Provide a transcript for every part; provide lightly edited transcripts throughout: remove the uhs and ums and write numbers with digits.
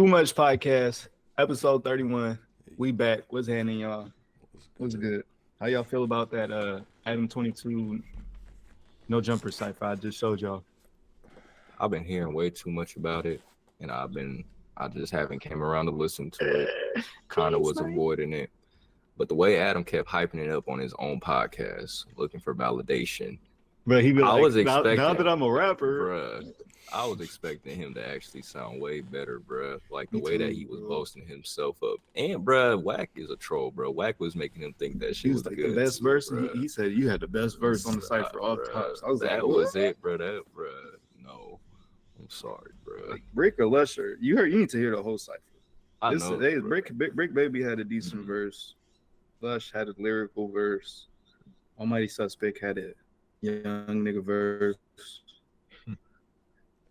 Too Much Podcast, episode 31. We back. What's happening, y'all? What's good? How y'all feel about that Adam22 no jumper Cypher I just showed y'all? I've been hearing way too much about it, and I just haven't came around to listen to it. Kind of was avoiding it. But the way Adam kept hyping it up on his own podcast, looking for validation. But he I was expecting, now that I'm a rapper, bruh, I was expecting him to actually sound way better, bruh. Like the way that he was boasting himself up. And bruh, Wack is a troll, bro. Wack was making him think that shit was like good. The best verse. He said you had the best verse on the Cypher off tops. I was that like, was it, bro. That, bruh. No, I'm sorry, bro. Like, Brick or Lusher, you need to hear the whole Cypher. I know. Brick Baby had a decent verse. Lush had a lyrical verse. Almighty Suspect had a young nigga verse.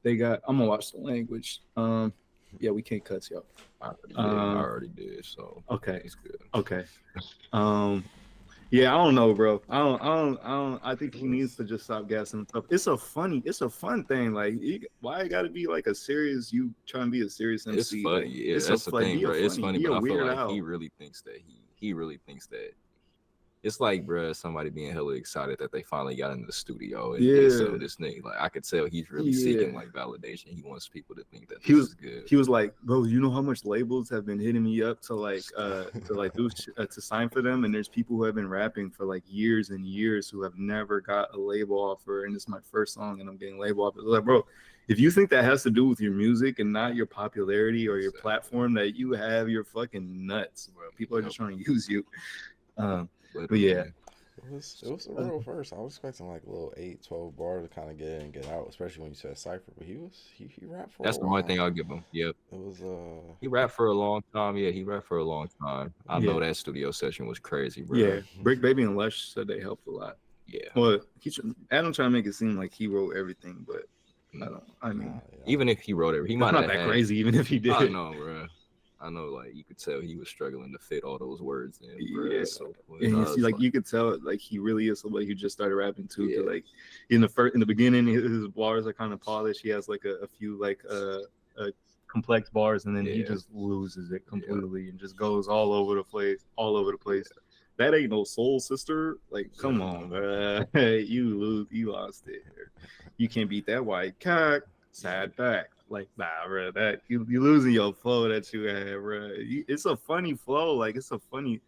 They got. I'm gonna watch the language. Yeah, we can't cut y'all. I already did. So okay, it's good. Okay. Yeah, I don't know, bro. I don't. I think he needs to just stop gassing himself. It's a fun thing. Like, why it got to be like a serious? You trying to be a serious MC? It's funny. Like, yeah, that's the thing, bro. It's funny, but I feel like out. he really thinks that he really thinks that. It's like, bro, somebody being hella excited that they finally got into the studio and so this nigga, like I could tell he's really seeking like validation. He wants people to think that this is good. He was like, bro, you know how much labels have been hitting me up to sign for them, and there's people who have been rapping for like years and years who have never got a label offer, and it's my first song and I'm getting label offers. Like, bro, if you think that has to do with your music and not your popularity or your platform that you have, you're fucking nuts, bro. People are just trying to use you. But yeah, it was a real verse. I was expecting like a little 8-12 bar to kind of get in and get out, especially when you said Cypher. But he rapped for. That's a the while. only thing I'll give him. Yep. It was he rapped for a long time. Yeah, he rapped for a long time. I know that studio session was crazy, bro. Yeah, Brick Baby and Lush said they helped a lot. Yeah. Well, Adam trying to make it seem like he wrote everything, but even if he wrote it, he might not that crazy. Even if he did, I know, bro. I know, like you could tell he was struggling to fit all those words in. Bro. Yeah, so you could tell like he really is somebody who just started rapping too. Yeah. Like in the beginning, his bars are kind of polished. He has like a few like complex bars, and then he just loses it completely and just goes all over the place. That ain't no soul sister. Like, come on, bro. You lost it. You can't beat that white cock. Sad back. Like, nah, bro, that you losing your flow that you had, bro. It's a funny flow, like it's a funny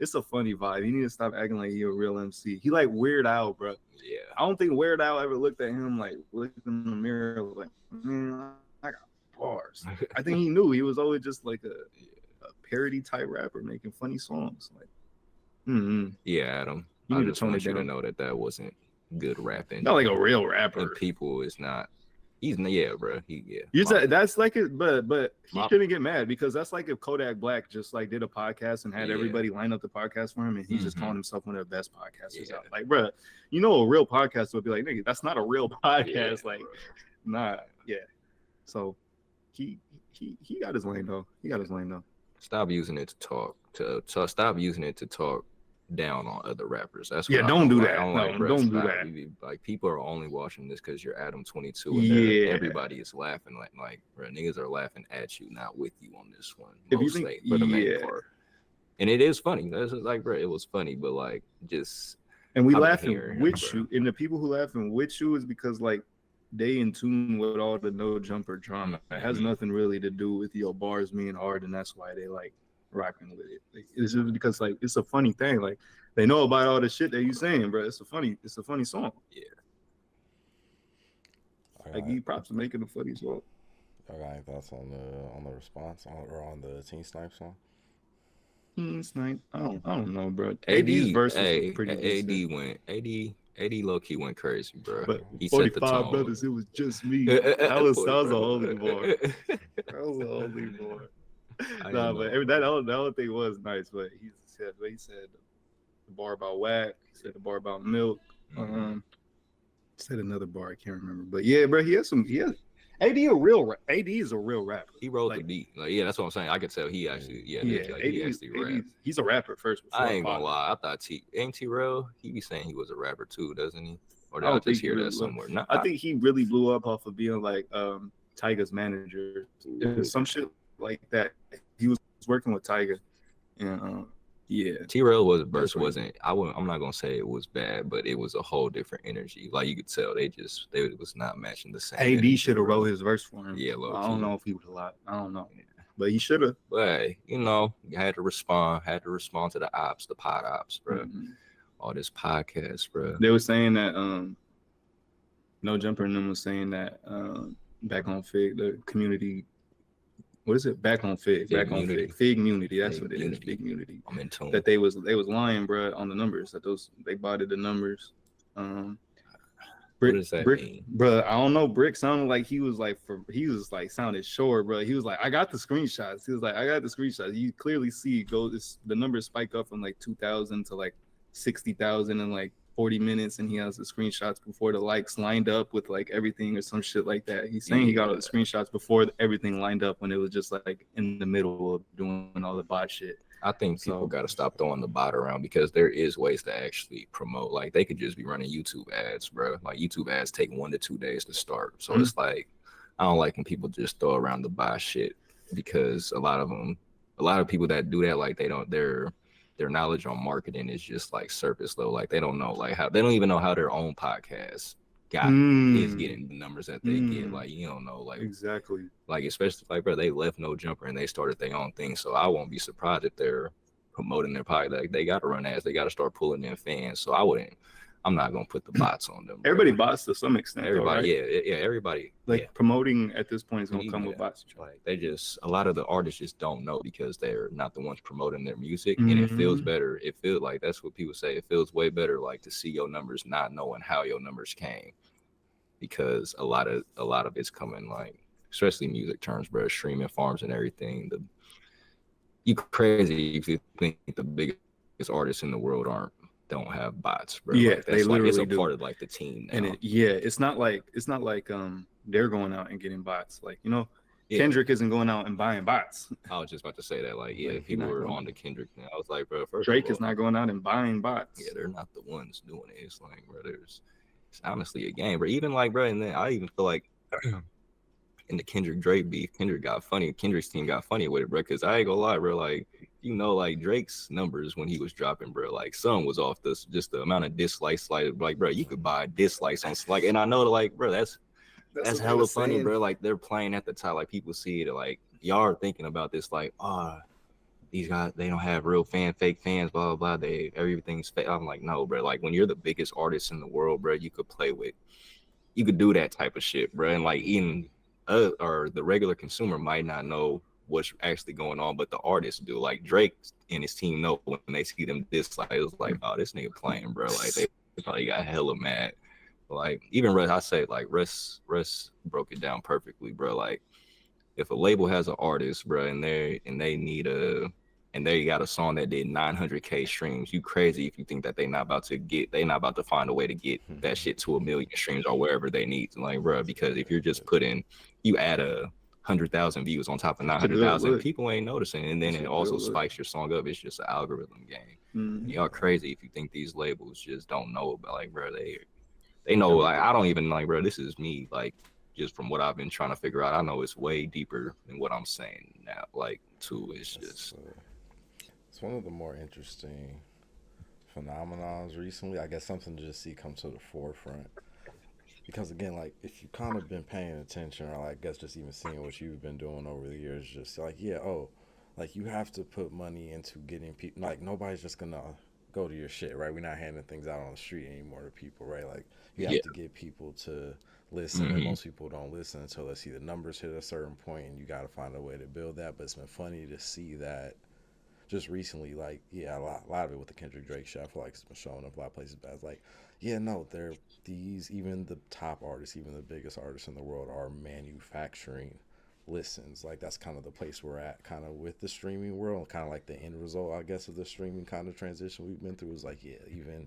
vibe. You need to stop acting like you're a real MC. He like Weird Al, bro. Yeah, I don't think Weird Al ever looked at him like looked in the mirror like, man, I got bars. I think he knew he was always just like a parody type rapper making funny songs. Like, yeah, Adam. I just want you to know that wasn't good rapping. Not like a real rapper. And people is not. Bro. You said that's like it, but he shouldn't get mad because that's like if Kodak Black just like did a podcast and had everybody line up the podcast for him, and he's just calling himself one of the best podcasters out. Like, bro, you know, a real podcast would be like, nigga, that's not a real podcast. Like, bro. Nah, yeah. So he got his lane though. Stop using it to talk. Stop using it to talk down on other rappers. That's don't do that. Don't do that. Like people are only watching this because you're Adam22 and everybody is laughing like bro, niggas are laughing at you, not with you on this one. If you think, for the main part. And it is funny. That's just like, bro, it was funny, but like just and we laughing with you. And the people who laughing with you is because like they in tune with all the no jumper drama. It has nothing really to do with your bars being hard, and that's why they like rocking with it. Like, it's just because like it's a funny thing. Like they know about all the shit that you saying, bro. It's a funny song. Yeah. Like you props for making a funny song. Y'all got any thoughts on the response or on the Teen Snipe song? Teen Snipe, I don't know, bro. AD's verse was pretty AD low key went crazy, bro. But he 45 brothers, it was just me. That was a holy bar. That was a holy bar. Nah, but that other thing was nice. But he said the bar about Wack. He said the bar about Milk. Said another bar I can't remember. But yeah, bro, AD is a real rapper. He wrote the beat. Like, yeah, that's what I'm saying. I could tell he actually, he actually rapped. He's a rapper first. I ain't gonna lie. I thought T-Rail, he be saying he was a rapper too, doesn't he? Or did I just hear that somewhere? No, I think he really blew up off of being like Tyga's manager. Some shit like that. He was working with Tyga, and yeah, T-Rail verse wasn't. I'm not gonna say it was bad, but it was a whole different energy. Like you could tell, they was not matching the same. AD should have wrote his verse for him. Yeah, I don't know if he would have lied. I don't know, but he should have. But you know, you had to respond to the ops, the pod ops, bro. All this podcast, bro. They were saying that No Jumper and them was saying that back on Fig, the community. What is it? Back on Fig. Back on Fig. Fig Munity. That's what it is. Fig Munity. I'm in tune. That they was lying, bro, on the numbers. That they botted the numbers. What does that mean? Bro, I don't know. Brick sounded like he was sounded sure, bro. He was like, I got the screenshots. He was like, I got the screenshots. You clearly see the numbers spike up from like 2,000 to like 60,000 in like 40 minutes, and he has the screenshots before the likes lined up with like everything or some shit like that. He's saying he got all the screenshots before everything lined up when it was just like in the middle of doing all the bot shit. I think people got to stop throwing the bot around, because there is ways to actually promote. Like they could just be running YouTube ads, bro. Like YouTube ads take 1 to 2 days to start. So it's like, I don't like when people just throw around the bot shit, because a lot of people that do that, like their knowledge on marketing is just like surface level. Like they don't know they don't even know how their own podcast is getting the numbers that they get. Like you don't know, like exactly. Like especially like, bro, they left No Jumper and they started their own thing. So I won't be surprised if they're promoting their podcast. Like they got to run ads, they got to start pulling in fans. So I'm not gonna put the bots on them. Everybody bots to some extent. Everybody, though, right? yeah, everybody. Like promoting at this point is gonna come with bots. Like a lot of the artists just don't know, because they're not the ones promoting their music, and it feels better. It feels like, that's what people say. It feels way better, like to see your numbers not knowing how your numbers came, because a lot of it's coming, like especially music terms, bro, streaming farms and everything. You crazy if you think the biggest artists in the world don't have bots, bro. Yeah, like, they literally it's a do. part of like the team now. And it's not like they're going out and getting bots. Like, Kendrick isn't going out and buying bots. I was just about to say that, like, people were on the Kendrick thing. I was like, bro, Drake is not going out and buying bots. Yeah, they're not the ones doing it. It's like, bro, it's honestly a game, bro. Even like, bro, and then I even feel like in the Kendrick Drake beef, Kendrick's team got funny with it, bro. Because I ain't gonna lie, bro, like, like Drake's numbers when he was dropping, bro, like some was off just the amount of dislikes. Like, bro, you could buy dislikes on like, and I know that, like, bro, that's hella funny, bro. Like they're playing at the top, like people see it, like y'all are thinking about this, like, these guys, they don't have real fake fans, blah blah blah. Everything's fake. I'm like, no, bro. Like when you're the biggest artist in the world, bro, you could do that type of shit, bro. And like even or the regular consumer might not know what's actually going on, but the artists do. Like Drake and his team know when they see them dislikes, it's like, oh, this nigga playing, bro. Like they probably got hella mad. Like even Russ, I say, like Russ broke it down perfectly, bro. Like if a label has an artist, bro, and they got a song that did 900K streams, you crazy if you think that they not about to find a way to get that shit to 1 million streams or wherever they need to, like, bro. Because if you're just you add 100,000 views on top of 900,000, people ain't noticing, and then it also spikes your song up. It's just an algorithm game. Y'all crazy if you think these labels just don't know about, like, bro, they know. Like I don't even, like, bro, this is me, like, just from what I've been trying to figure out. I know it's way deeper than what I'm saying now. Like, too, it's just it's one of the more interesting phenomenons recently. I guess something to just see come to the forefront. Because again, like if you kind of been paying attention, or like, I guess just even seeing what you've been doing over the years, just like, like you have to put money into getting people. Like nobody's just gonna go to your shit, right? We're not handing things out on the street anymore to people, right? Like you have to get people to listen, and most people don't listen until they see the numbers hit a certain point, and you got to find a way to build that. But it's been funny to see that just recently, like, a lot of it with the Kendrick Drake shit, I feel like it's been showing up a lot of places, but it's like, they're even the top artists, even the biggest artists in the world are manufacturing listens. Like that's kind of the place we're at kind of with the streaming world, kind of like the end result, I guess, of the streaming kind of transition we've been through is like, even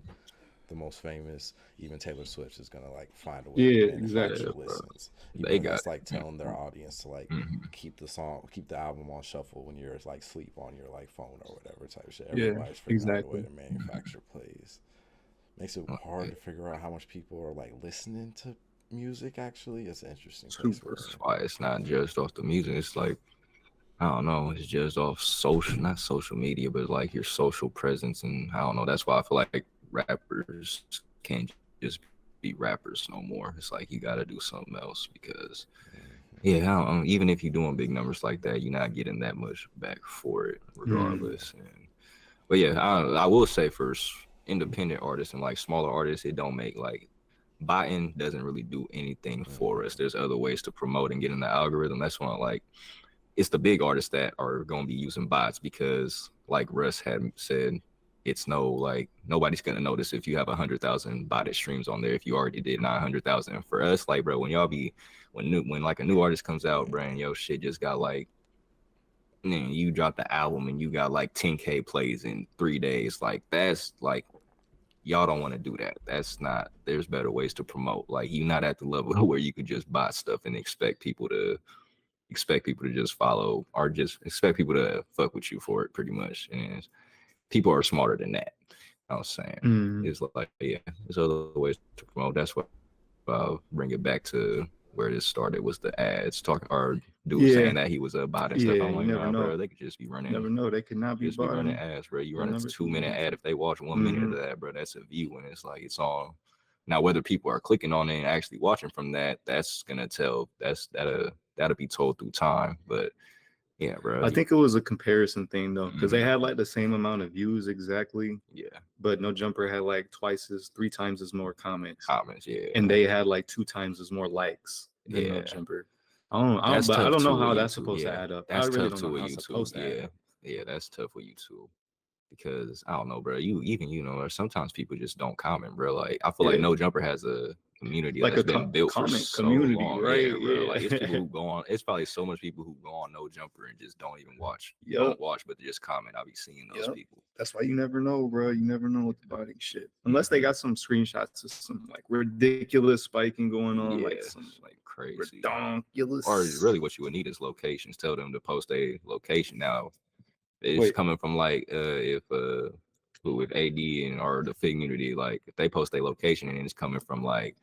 the most famous, even Taylor Swift is gonna like find a way to manufacture listens. It's like telling their audience to like keep the album on shuffle when you're like sleep on your like phone or whatever type of shit. Everybody's figuring out a way to manufacture plays. Makes it hard to figure out how much people are like listening to music. Actually, it's an interesting place. That's why it's not just off the music. It's like I don't know, it's just off social, not social media, but like your social presence, and I don't know. That's why I feel like rappers can't just be rappers no more. It's like you got to do something else because, yeah, I don't know, even if you're doing big numbers like that, you're not getting that much back for it, regardless. But yeah, I will say for independent artists and like smaller artists, it don't make like Budden doesn't really do anything for us. There's other ways to promote and get in the algorithm. That's why like it's the big artists that are going to be using bots because like Russ had said, it's like nobody's going to notice if you have 100,000 botted streams on there if you already did 900,000. For us, like, bro, when like a new artist comes out, bro, and yo shit just got like, man, you dropped the album and you got like 10K plays in 3 days, like that's like, y'all don't want to do that. That's not, there's better ways to promote. Like you're not at the level where you could just buy stuff and expect people to just follow or just expect people to fuck with you for it, pretty much. And people are smarter than that. I was saying it's like, yeah, there's other ways to promote. That's what I'll bring it back to where this started, was the ads saying that he was a bot and stuff. I'm like, nah, bro, they could just be running. Never know, they could not be running ads, bro. You run a 2-minute ad. If they watch 1 minute of that, bro, that's a view, and it's like it's all. Now, whether people are clicking on it and actually watching from that, that's gonna tell. That'll be told through time. But yeah, bro. I think it was a comparison thing though, because they had like the same amount of views exactly. Yeah. But No Jumper had like 3 times as more comments. Yeah. And they had like 2 times as more likes than No Jumper. I don't know how that's supposed to add up. That's really tough too with YouTube. Yeah, that's tough with YouTube. Because I don't know, bro. Or sometimes people just don't comment, bro. Like I feel like No Jumper has a community like that's been built for so long, right? Yeah, bro. Like it's people who go on. It's probably so much people who go on No Jumper and just don't even watch. Don't watch, but they just comment. I'll be seeing those people. That's why you never know, bro. You never know with the body shit, unless they got some screenshots of some like ridiculous spiking going on, like some like crazy, ridiculous. Or really, what you would need is locations. Tell them to post a location now. It's coming from like if with AD and or the Fig community, like if they post a location and it's coming from like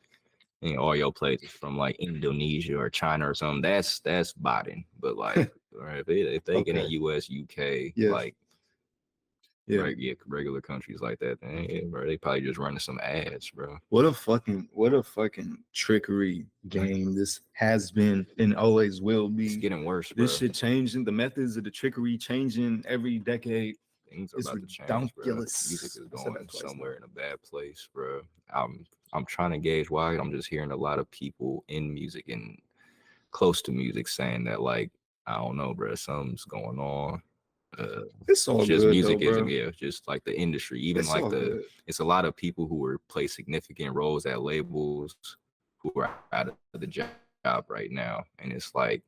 all your places from like Indonesia or China or something, that's botting. But like if they get in US, UK, like regular countries like that, then bro, they probably just running some ads, bro. What a fucking trickery game this has been and always will be. It's getting worse, bro. This shit changing, the methods of the trickery changing every decade. Things are about to change, bro. Music is going somewhere in a bad place, bro. I'm trying to gauge why. I'm just hearing a lot of people in music and close to music saying that, like, I don't know, bro, something's going on. It's all just good, music though, isn't just like the industry, even it's like it's a lot of people who play significant roles at labels who are out of the job right now, and it's like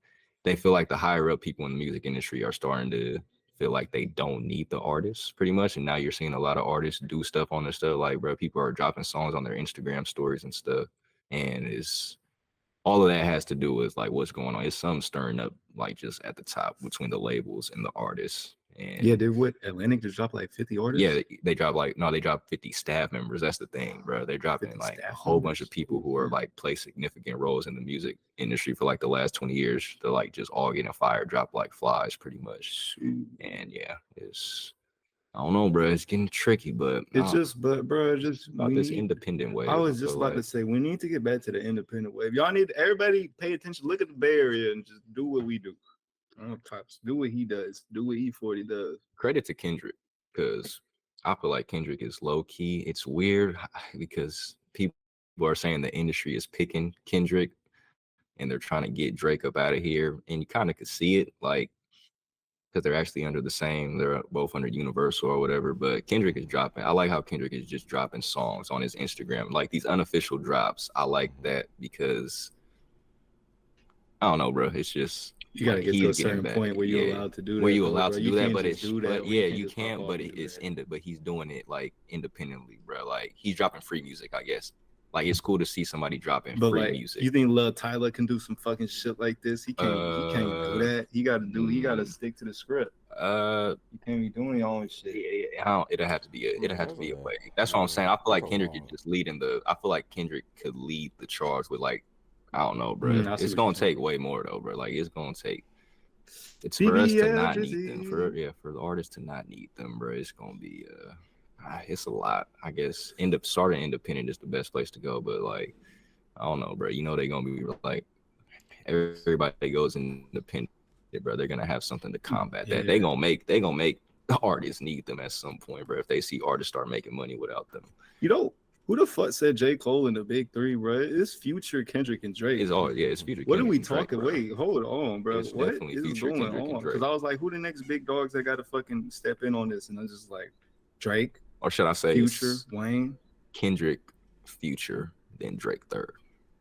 they feel like the higher up people in the music industry are starting to feel like they don't need the artists pretty much. And now you're seeing a lot of artists do stuff on their stuff, like, bro, people are dropping songs on their Instagram stories and stuff, and it's all of that has to do with like what's going on. It's some stirring up like just at the top between the labels and the artists. And yeah, they would Atlantic just dropped like 50 artists. Yeah, they dropped 50 staff members. That's the thing, bro. They're dropping like a whole bunch of people who are like play significant roles in the music industry for like the last 20 years. They're like just all getting fired, dropped like flies, pretty much. And yeah, I don't know, bro. It's getting tricky, but bro, just about this independent wave. I was just about to say we need to get back to the independent wave. Y'all need everybody pay attention. Look at the Bay Area and just do what we do. Do what he does. Do what E40 does. Credit to Kendrick, because I feel like Kendrick is low key. It's weird because people are saying the industry is picking Kendrick and they're trying to get Drake up out of here, and you kind of could see it, like, because they're actually under the same. They're both under Universal or whatever. But Kendrick is dropping. I like how Kendrick is just dropping songs on his Instagram, like these unofficial drops. I like that because I don't know, bro. It's just. You gotta get to a certain point where you're allowed to do that. Where you're allowed to do that, but you can't. But it's but he's doing it like independently, bro. Like he's dropping free music, I guess. Like it's cool to see somebody dropping free music. You think Lil Tyler can do some fucking shit like this? He can't. He can't do that. He gotta stick to the script. He can't be doing his own shit. It'll have to be a way. That's what I'm saying. I feel like Kendrick is just leading I feel like Kendrick could lead the charge with like. I don't know, bro. It's gonna take way more though, bro. Like it's gonna take It's for us to not need them. For the artists to not need them, bro. It's gonna be it's a lot. I guess starting independent is the best place to go, but like I don't know, bro. You know they're gonna be like everybody goes independent, bro. They're gonna have something to combat that. They gonna make the artists need them at some point, bro. If they see artists start making money without them, you know. Who the fuck said J. Cole in the big three, bro? It's Future, Kendrick, and Drake. It's Future. What Kendrick, are we and Drake, talking? bro. Wait, hold on, bro. It's what definitely is Future, going Kendrick, and on? Drake. Because I was like, who the next big dogs that got to fucking step in on this? And I was just like, Drake, or should I say Future, Wayne, Kendrick, Future, then Drake third.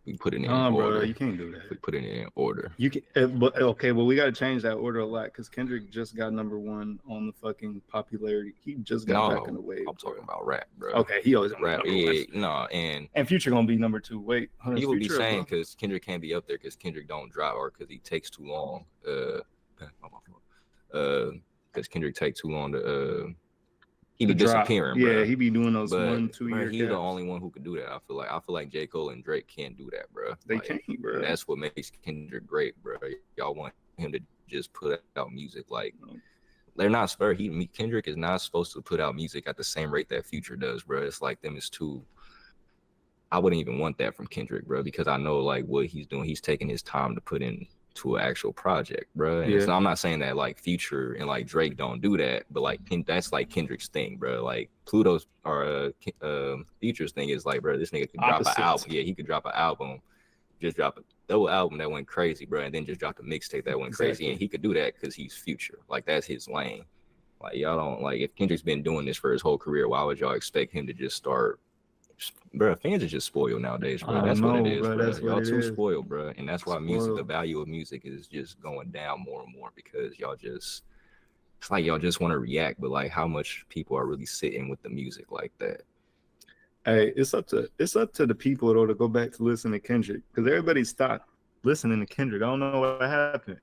We put it in order. Bro, you can't do that. We put it in order. You can, but okay, well we got to change that order a lot because Kendrick just got #1 on the fucking popularity. He just got back in the wave. I'm talking about rap, bro. Okay, he always rap. And Future gonna be #2. Wait, he will be saying because Kendrick can't be up there because Kendrick don't drive or because he takes too long. Because Kendrick takes too long to he be disappearing, bro. Yeah, he be doing those 1-2 year. He's the only one who could do that. I feel like J. Cole and Drake can't do that, bro. They can't, bro. That's what makes Kendrick great, bro. Y'all want him to just put out music like they're not spur. Kendrick is not supposed to put out music at the same rate that Future does, bro. It's like them is too. I wouldn't even want that from Kendrick, bro, because I know like what he's doing. He's taking his time to put in to an actual project, bro. And so I'm not saying that like Future and like Drake don't do that, but like that's like Kendrick's thing, bro. Like Pluto's or Future's thing is like, bro, this nigga could drop an album. Yeah, he could drop an album, just drop a double album that went crazy, bro, and then just drop a mixtape that went crazy, and he could do that because he's Future. Like that's his lane. Like y'all don't like if Kendrick's been doing this for his whole career, why would y'all expect him to just start? Bro, fans are just spoiled nowadays, bro. That's what it is, bro. Y'all too spoiled, bro. And that's why the value of music is just going down more and more because y'all just, it's like y'all just want to react, but like how much people are really sitting with the music like that. Hey, it's up to the people though to go back to listen to Kendrick because everybody stopped listening to Kendrick. I don't know what happened.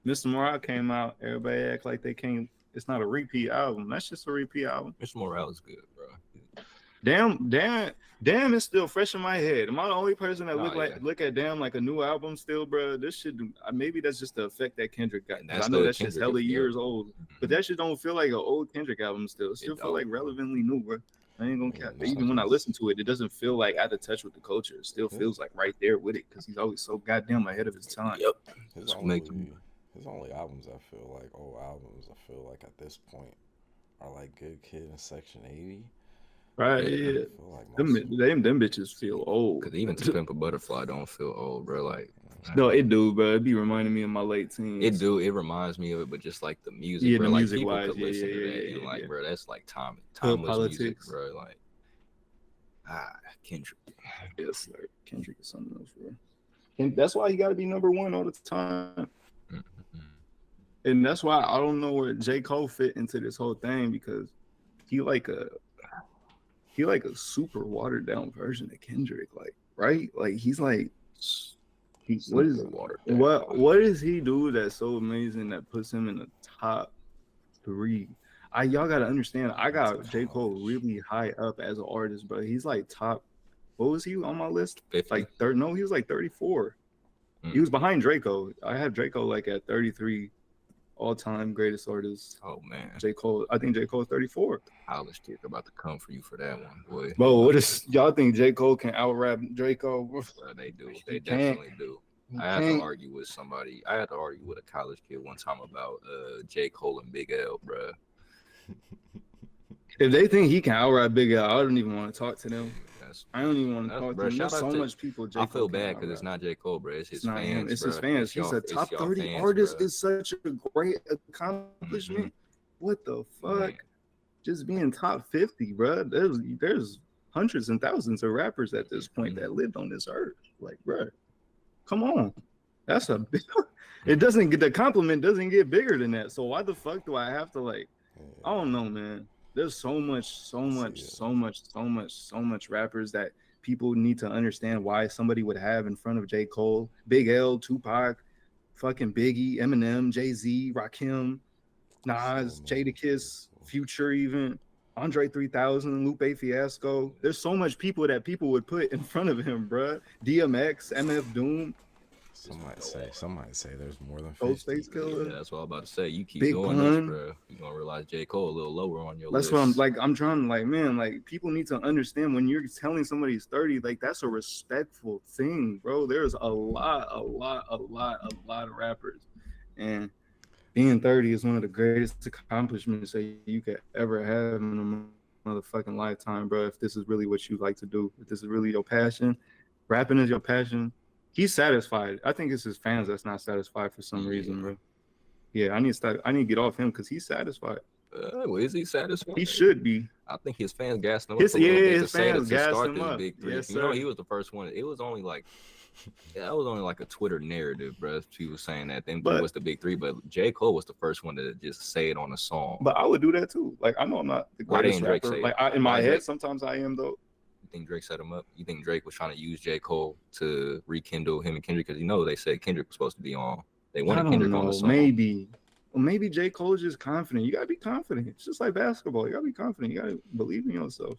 Mr. Morale came out. Everybody act like they can't. It's not a repeat album. That's just a repeat album. Mr. Morale is good, bro. Damn, it's still fresh in my head. Am I the only person that look at Damn like a new album still, bro? This shit, maybe that's just the effect that Kendrick got. I know that's just hella years old, but that shit don't feel like an old Kendrick album still. It still feel like relevantly new, bro. I ain't gonna cap. Even when I listen to it, it doesn't feel like out of touch with the culture. It still feels like right there with it because he's always so goddamn ahead of his time. Yep. His only albums I feel like old albums I feel like at this point are like Good Kid and Section 80. Right, yeah. Like them bitches feel old. Cause even To Pimp a Butterfly don't feel old, bro. Like, no, it do, bro. It be reminding me of my late teens. It do. It reminds me of it, but just like the music, yeah, bro. The like music people wise, could listen to that and like, bro, that's like timeless music, bro. Like, Kendrick. Yes, sir. Kendrick is something else, bro. And that's why he got to be #1 all the time. And that's why I don't know where J. Cole fit into this whole thing because he like a super watered down version of Kendrick, like right? Like what does he do that's so amazing that puts him in the top 3? Y'all gotta understand, I got J. Cole really high up as an artist, but he's like top. What was he on my list? 50. Like third? No, he was like 34. He was behind Draco. I have Draco like at 33. All-time greatest artist. Oh man, J. Cole. I think J. Cole is 34. College kid about to come for you for that one, boy. Bro, what is y'all think J. Cole can out-rap Draco? They do. They definitely do. I had to argue with somebody. I had to argue with a college kid one time about J. Cole and Big L, bro. If they think he can out-rap Big L, I don't even want to talk to them. I don't even want to talk to them. There's so much people. I feel bad because it's not J. Cole, bro. It's his fans. It's his fans. He's a top 30 artist. Is such a great accomplishment. What the fuck? Man. Just being top 50, bro. There's hundreds and thousands of rappers at this point that lived on this earth. Like, bro, come on. That's a big. The compliment doesn't get bigger than that. So why the fuck do I have to like? I don't know, man. There's so much rappers that people need to understand why somebody would have in front of J. Cole, Big L, Tupac, fucking Biggie, Eminem, Jay-Z, Rakim, Nas, Jadakiss, Future even, Andre 3000, Lupe Fiasco. There's so much people that people would put in front of him, bruh. DMX, MF Doom. Some might say there's more than 50. Ghostface Killer. Yeah, that's what I'm about to say. You keep Big doing Pun. this, bro. You're gonna realize J. Cole a little lower on your That's list. what I'm like. I'm trying to like, man, like people need to understand when you're telling somebody he's 30, like that's a respectful thing, bro. There's a lot of rappers, and being 30 is one of the greatest accomplishments that you could ever have in a motherfucking lifetime, bro. If this is really what you like to do, if this is really your passion, rapping is your passion. He's satisfied. I think it's his fans that's not satisfied for some reason, bro. Yeah, I need to get off him because he's satisfied. Well, is he satisfied? He should be. I think his fans gassed him up a little bit his fans to gassed start him this up. big three. Yes, You know, sir. he was the first one. It was only like, that was only like a Twitter narrative, bro. She was saying that them three was the big three, but J. Cole was the first one to just say it on a song. But I would do that too. Like I know I'm not the greatest rapper. Like in my head, sometimes I am though. You think Drake set him up? You think Drake was trying to use J. Cole to rekindle him and Kendrick? Because you know they said Kendrick was supposed to be on. They wanted Kendrick on the song. Maybe J. Cole is just confident. You gotta be confident. It's just like basketball. You gotta be confident. You gotta believe in yourself.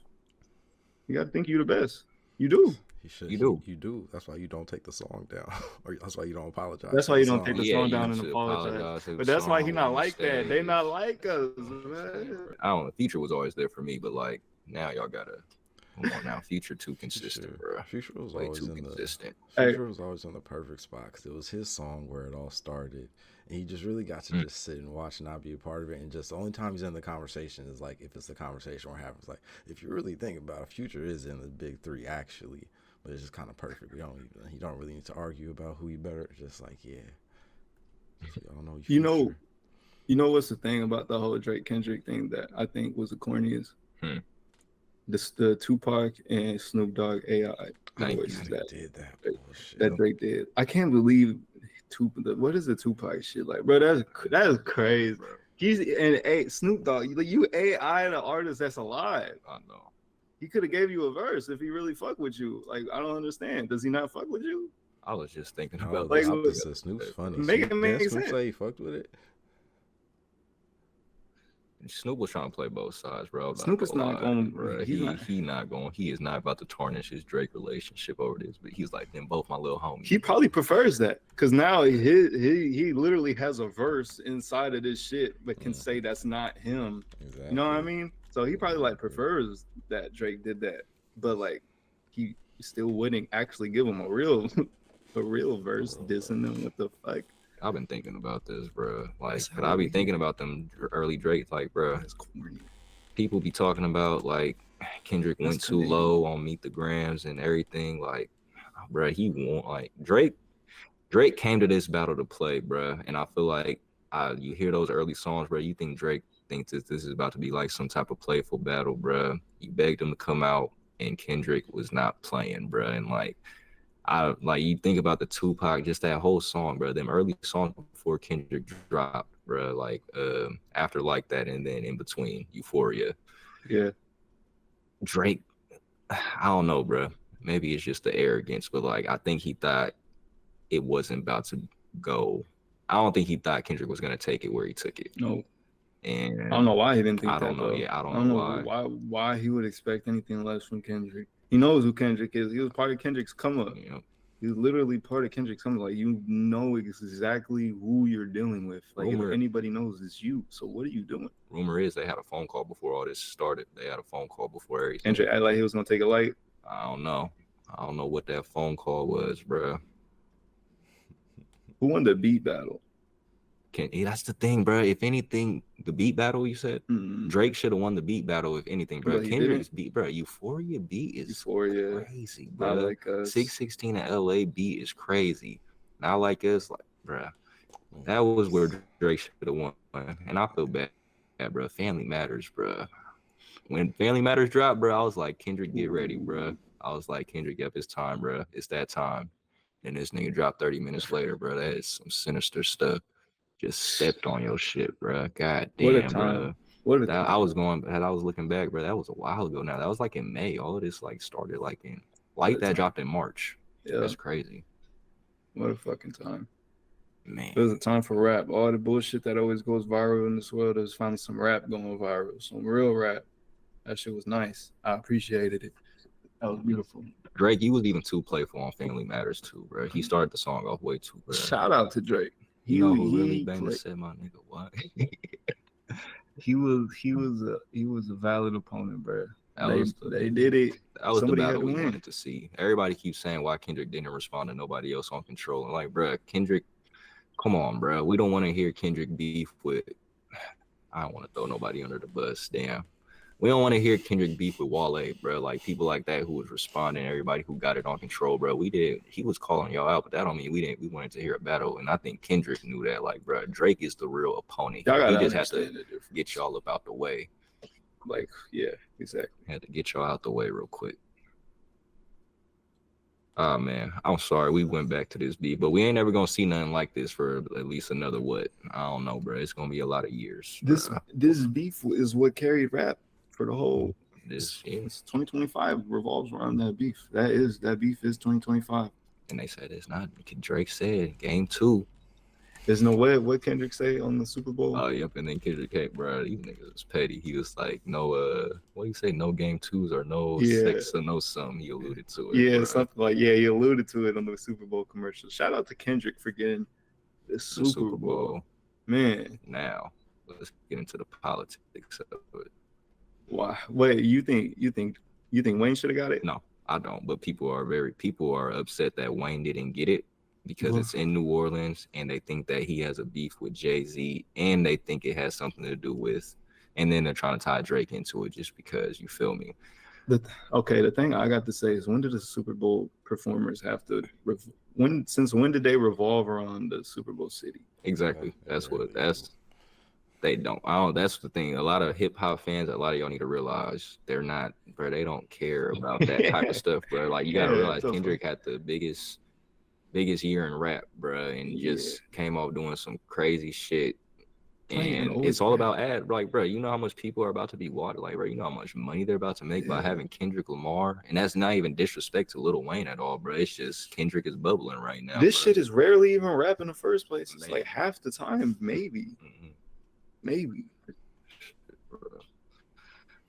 You gotta think you're the best. You do. You do. That's why you don't take the song down, or that's why you don't apologize. That's why you don't take the song down and apologize. But that's why he not like that. They not like us, man. I don't know. Future was always there for me, but like now y'all gotta. Come on now, Future too consistent, bro. Future was way always too consistent. Future was always in the perfect spot because it was his song where it all started, and he just really got to just sit and watch and not be a part of it. And just the only time he's in the conversation is like if it's the conversation we're having. It's like if you really think about it, Future is in the big three actually, but it's just kind of perfect. You don't really need to argue about who you better. It's just like I don't know. You know what's the thing about the whole Drake Kendrick thing that I think was the corniest? The Tupac and Snoop Dogg AI that Drake did. I can't believe what is the Tupac shit like, bro? That is crazy. He's Snoop Dogg. You AI the artist that's alive. I know. He could have gave you a verse if he really fuck with you. Like I don't understand. Does he not fuck with you? I was just thinking about like Snoop's funny. Make sense. Snoop say he fucked with it. Snoop was trying to play both sides, bro. Snoop is not going, bro. He is not about to tarnish his Drake relationship over this. But he's like, them both my little homies. He probably prefers that because now he literally has a verse inside of this shit, but can say that's not him. Exactly. You know what I mean? So he probably like prefers that Drake did that, but like he still wouldn't actually give him a real verse dissing them. What the fuck? I've been thinking about this, bro. Like, but I be thinking about them early Drake, like, bro. People be talking about like Kendrick went too low on Meet the Grams and everything. Like, bro, he won't. Like Drake came to this battle to play, bro. And I feel like you hear those early songs, bro. You think Drake thinks this is about to be like some type of playful battle, bro. He begged him to come out, and Kendrick was not playing, bro. And like. You think about the Tupac, just that whole song, bro. Them early songs before Kendrick dropped, bro. Like after Like That, and then in between Euphoria. Yeah. Drake, I don't know, bro. Maybe it's just the arrogance, but like I think he thought it wasn't about to go. I don't think he thought Kendrick was gonna take it where he took it. No. And I don't know why he didn't think that. I don't know. Though. Yeah, I don't know why he would expect anything less from Kendrick. He knows who Kendrick is. He was part of Kendrick's come up. Yeah. He's literally part of Kendrick's come up. Like you know exactly who you're dealing with. Like if anybody knows, it's you. So what are you doing? Rumor is they had a phone call before all this started. They had a phone call before everything. Kendrick acted like he was gonna take a light. I don't know what that phone call was, bro. Who won the beat battle? That's the thing, bro. If anything, the beat battle you said, Drake should have won the beat battle. If anything, bro, Kendrick's beat, bro, Euphoria beat is crazy, bro. Like 616 in LA beat is crazy. Not like us, like, bro. That was where Drake should have won, and I feel bad, bro. Family Matters, bro. When Family Matters dropped, bro, I was like, Kendrick, get ready, bro. I was like, Kendrick, yep, it's time, bro. It's that time. And this nigga dropped 30 minutes later, bro. That is some sinister stuff. Just stepped on your shit, bro. God damn, bro. I was looking back, bro. That was a while ago now. That was like in May. All of this like started like in that dropped in March. Yeah. That's crazy. What a fucking time. Man. There's a time for rap. All the bullshit that always goes viral in this world, there's finally some rap going viral. Some real rap. That shit was nice. I appreciated it. That was beautiful. Drake, he was even too playful on Family Matters too, bro. He started the song off way too, bro. Shout out to Drake. You know who really banged and said, my nigga, what? he was a valid opponent, bro. They did it. That was the battle we wanted to see. Everybody keeps saying why Kendrick didn't respond to nobody else on Control. And like, bro, Kendrick, come on, bro. We don't want to hear Kendrick beef with. I don't want to throw nobody under the bus. Damn. We don't want to hear Kendrick beef with Wale, bro. Like people like that who was responding, everybody who got it on Control, bro. He was calling y'all out, but that don't mean we wanted to hear a battle. And I think Kendrick knew that. Like, bro, Drake is the real opponent. He just has to get y'all up out the way. Like, yeah, exactly. Had to get y'all out the way real quick. Oh man, I'm sorry we went back to this beef, but we ain't never gonna see nothing like this for at least another I don't know, bro. It's gonna be a lot of years. This beef is what carried rap for the whole. This 2025 revolves around that beef. That beef is 2025. And they said it's not. Drake said Game 2. There's no way. What Kendrick say on the Super Bowl? Oh, yep. And then Kendrick came, bro. These niggas was petty. He was like, no, what do you say? No Game 2s or no sex or no something. He alluded to it. Yeah, bro. Something like, he alluded to it on the Super Bowl commercial. Shout out to Kendrick for getting the Super Bowl. Man. Now, let's get into the politics of it. Why? Wait, you think Wayne should have got it? No, I don't. But people are upset that Wayne didn't get it. Because it's in New Orleans and they think that he has a beef with Jay-Z and they think it has something to do with, and then they're trying to tie Drake into it just because, you feel me? The thing I got to say is, when did the Super Bowl performers have to, since when did they revolve around the Super Bowl city? Exactly. They don't. That's the thing. A lot of hip hop fans, a lot of y'all need to realize they're not, bro, they don't care about that type of stuff, bro. Like, you got to realize Kendrick had the biggest year in rap, bro, and just came off doing some crazy shit. And it's all about ad. Like, bro, you know how much people are about to be watered. Like, bro, you know how much money they're about to make by having Kendrick Lamar. And that's not even disrespect to Lil Wayne at all, bro. It's just Kendrick is bubbling right now. This shit is rarely even rap in the first place. It's like half the time, maybe. Maybe.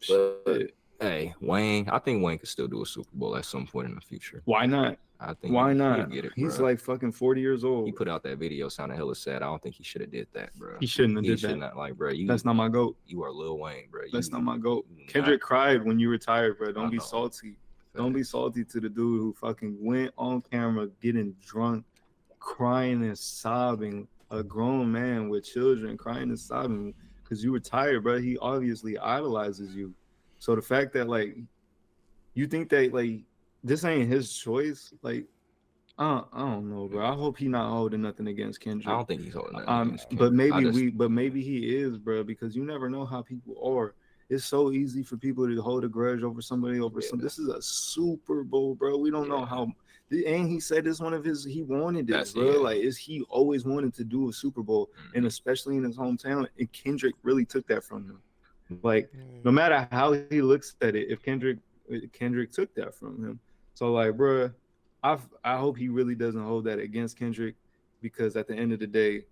But hey, Wayne, I think Wayne could still do a Super Bowl at some point in the future. Why not? I think why not? Get it, he's like fucking 40 years old. He put out that video sounding hella sad. I don't think he should have did that, bro. He shouldn't have did that. Not, like, bro, that's not my goat. You are Lil Wayne, bro. That's not my goat. Kendrick cried when you retired, bro. Don't be salty. Don't be salty to the dude who fucking went on camera getting drunk, crying and sobbing. A grown man with children crying and sobbing because you retired, bro. He obviously idolizes you. So the fact that, like, you think that, like, this ain't his choice, like, I don't know, bro. I hope he not holding nothing against Kendrick. I don't think he's holding nothing against Kendrick. But maybe he is, bro, because you never know how people are. It's so easy for people to hold a grudge over somebody some. This is a Super Bowl, bro. We don't know how. And he said it's one of his. He wanted this, bro. Like, he always wanted to do a Super Bowl, and especially in his hometown. And Kendrick really took that from him. Like, no matter how he looks at it, if Kendrick took that from him. So, like, bro, I hope he really doesn't hold that against Kendrick, because at the end of the day,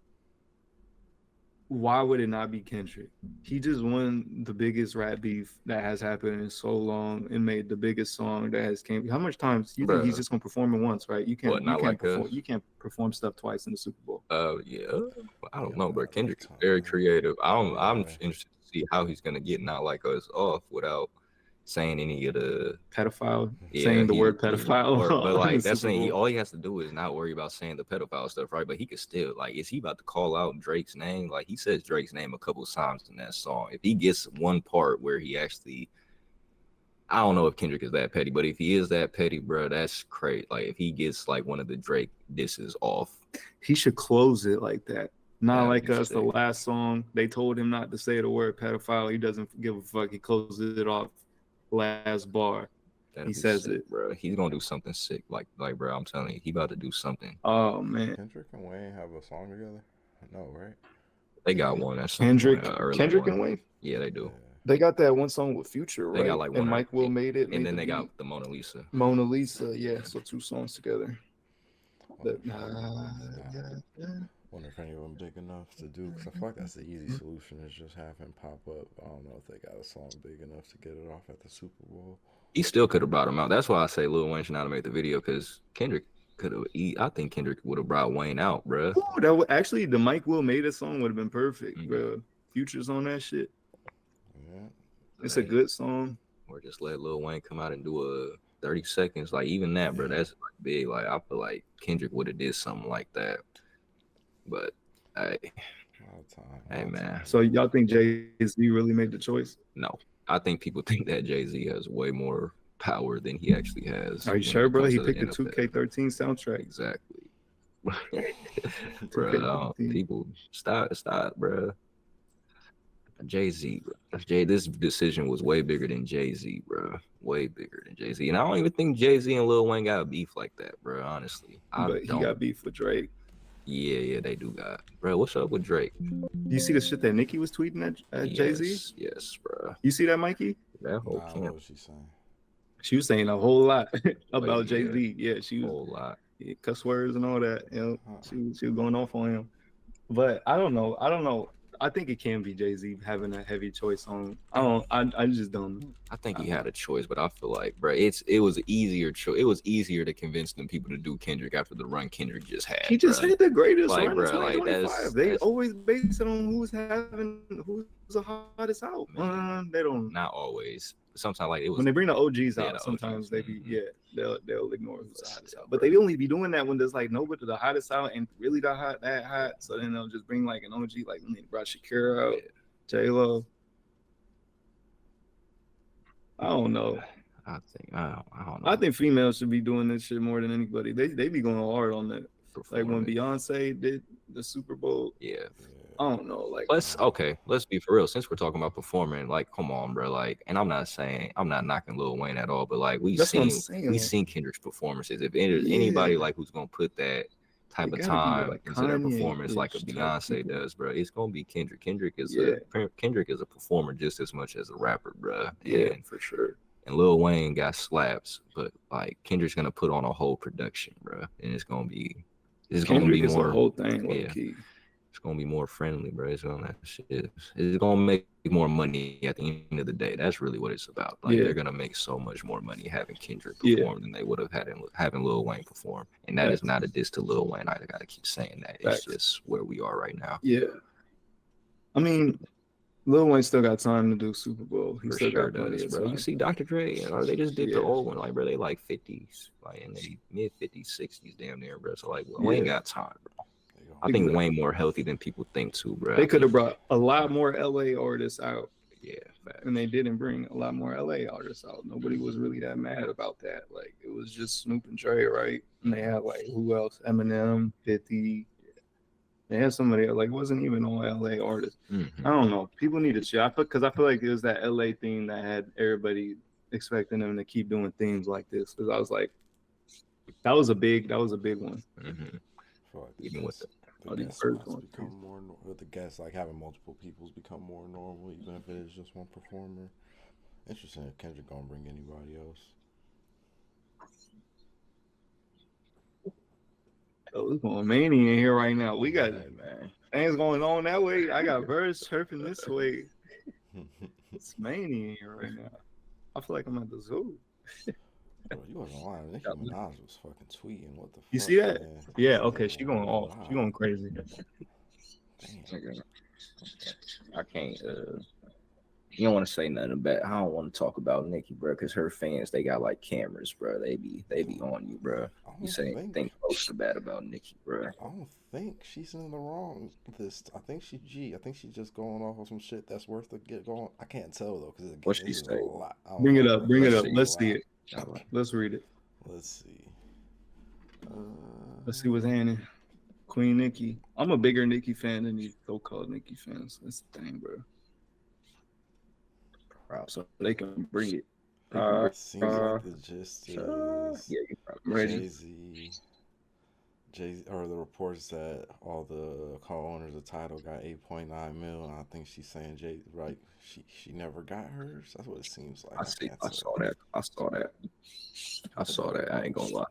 why would it not be Kendrick? He just won the biggest rap beef that has happened in so long and made the biggest song that has came. How much times you think he's just gonna perform it once, right? You can't perform stuff twice in the Super Bowl. Yeah, I don't know, but Kendrick's very creative. I'm interested to see how he's gonna get Not Like Us off without saying any of the pedophile, saying the word pedophile. But like, that's saying all he has to do is not worry about saying the pedophile stuff, right? But he could still, like, is he about to call out Drake's name? Like, he says Drake's name a couple of times in that song. If he gets one part where he actually, I don't know if Kendrick is that petty, but if he is that petty, bro, that's crazy. Like, if he gets like one of the Drake disses off, he should close it like that. Not Like Us, the last song, they told him not to say the word pedophile. He doesn't give a fuck. He closes it off. Last bar, he says sick, it, bro. He's gonna do something sick, like, bro. I'm telling you, he about to do something. Oh man, Kendrick and Wayne have a song together? No, right? They got one. That's Kendrick and Wayne. Yeah, they do. They got that one song with Future, right? They got like one, and Mike Will made it, and then they got the Mona Lisa. Mona Lisa, yeah. So 2 songs together. Wonder if any of them big enough to do, because I feel like that's the easy solution, is just have him pop up. I don't know if they got a song big enough to get it off at the Super Bowl. He still could have brought him out. That's why I say Lil Wayne should not have made the video because Kendrick could have. I think Kendrick would have brought Wayne out, bro. Ooh, that would actually the Mike Will made a song would have been perfect, bro. Future's on that shit. Yeah. It's a good song. Or just let Lil Wayne come out and do a 30 seconds, like even that, bro. That's like big. Like I feel like Kendrick would have did something like that. But hey, man. So y'all think Jay-Z really made the choice? No, I think people think that Jay-Z has way more power than he actually has. Are you sure, bro? He picked the 2K13 soundtrack. Exactly. Bro, people stop, bro. Jay-Z, bro. This decision was way bigger than Jay-Z, bro. Way bigger than Jay-Z. And I don't even think Jay-Z and Lil Wayne got beef like that, bro, honestly. But he got beef with Drake. Yeah, they do got. Bro, what's up with Drake? You see the shit that Nicki was tweeting at Jay-Z? Yes, bro. You see that, Mikey? That whole camp. What was she saying? She was saying a whole lot about Jay-Z. Yeah, she was. A whole lot. Yeah, cuss words and all that. You know, she was going off on him. But I don't know. I think it can be Jay-Z having a heavy choice on. I just don't. I think he had a choice, but I feel like, bro, it was easier. It was easier to convince them people to do Kendrick after the run Kendrick just had. He just had the greatest run. Bro, like they always base it on who's the hottest out. They don't. Not always. Sometimes like it was when they bring the OGs out. Sometimes they be they'll ignore who's the hottest out. But they only be doing that when there's like nobody the hottest out and really that hot. So then they'll just bring like an OG like when they brought Shakira out, J-Lo. I don't know. I don't know. I think females should be doing this shit more than anybody. They be going hard on that. Like when Beyonce did the Super Bowl. Yeah. I don't know. Like let's be for real. Since we're talking about performing, like, come on, bro. Like, and I'm not knocking Lil Wayne at all, but like we seen Kendrick's performances. If anybody like who's gonna put that type of time into their performance like a Beyonce does, bro, it's gonna be Kendrick. Kendrick is a performer just as much as a rapper, bro. Yeah, for sure. And Lil Wayne got slaps, but like Kendrick's gonna put on a whole production, bro, and it's gonna be more a whole thing. Key. It's gonna be more friendly, bro. It's gonna make more money at the end of the day. That's really what it's about. Like they're gonna make so much more money having Kendrick perform than they would have had having Lil Wayne perform. And that is not a diss to Lil Wayne. I gotta keep saying that. It's just where we are right now. Yeah. I mean, Lil Wayne still got time to do Super Bowl. He still sure got does, bro. You see Dr. Dre, or they just did the old one, like, bro. They like 50s, like in the mid 50s, 60s, damn near, bro. So like, Wayne got time, bro. I think Wayne more healthy than people think too, bro. They could have brought a lot more LA artists out. Yeah, fact. And they didn't bring a lot more LA artists out. Nobody was really that mad about that. Like it was just Snoop and Dre, right? And they had like who else? Eminem, 50. They had somebody like it wasn't even all LA artists. Mm-hmm. I don't know. People need to chill. Because I feel like it was that LA thing that had everybody expecting them to keep doing things like this. Because I was like, that was a big one. Mm-hmm. Even with the guests like having multiple peoples become more normal, even if it is just one performer. Interesting if Kendrick gonna bring anybody else. Oh, it's going mania in here right now. We got things going on that way. I got birds chirping this way. It's mania in here right now. I feel like I'm at the zoo. Bro, you wasn't lying. Nicki Minaj was fucking tweeting. What the fuck? You see that? Man? Yeah, okay. She going off. Wow. She going crazy. Damn. I can't. You don't want to say nothing about. I don't want to talk about Nicki, bro, because her fans, they got like cameras, bro. They be on you, bro. You say anything close to bad about Nicki, bro. I don't think she's in the wrong. I think she's just going off of some shit that's worth to get going. I can't tell though, because what she say? Bring it up. Let's see it. Let's read it. Let's see. Let's see what's happening. Queen Nicki. I'm a bigger Nicki fan than these so-called Nicki fans. That's the thing, bro. So they can bring it. Seems like the gist is Jay-Z, or the reports that all the co-owners of Tidal got 8.9 mil, and I think she's saying she never got hers. That's what it seems like. I saw that. I ain't gonna lie.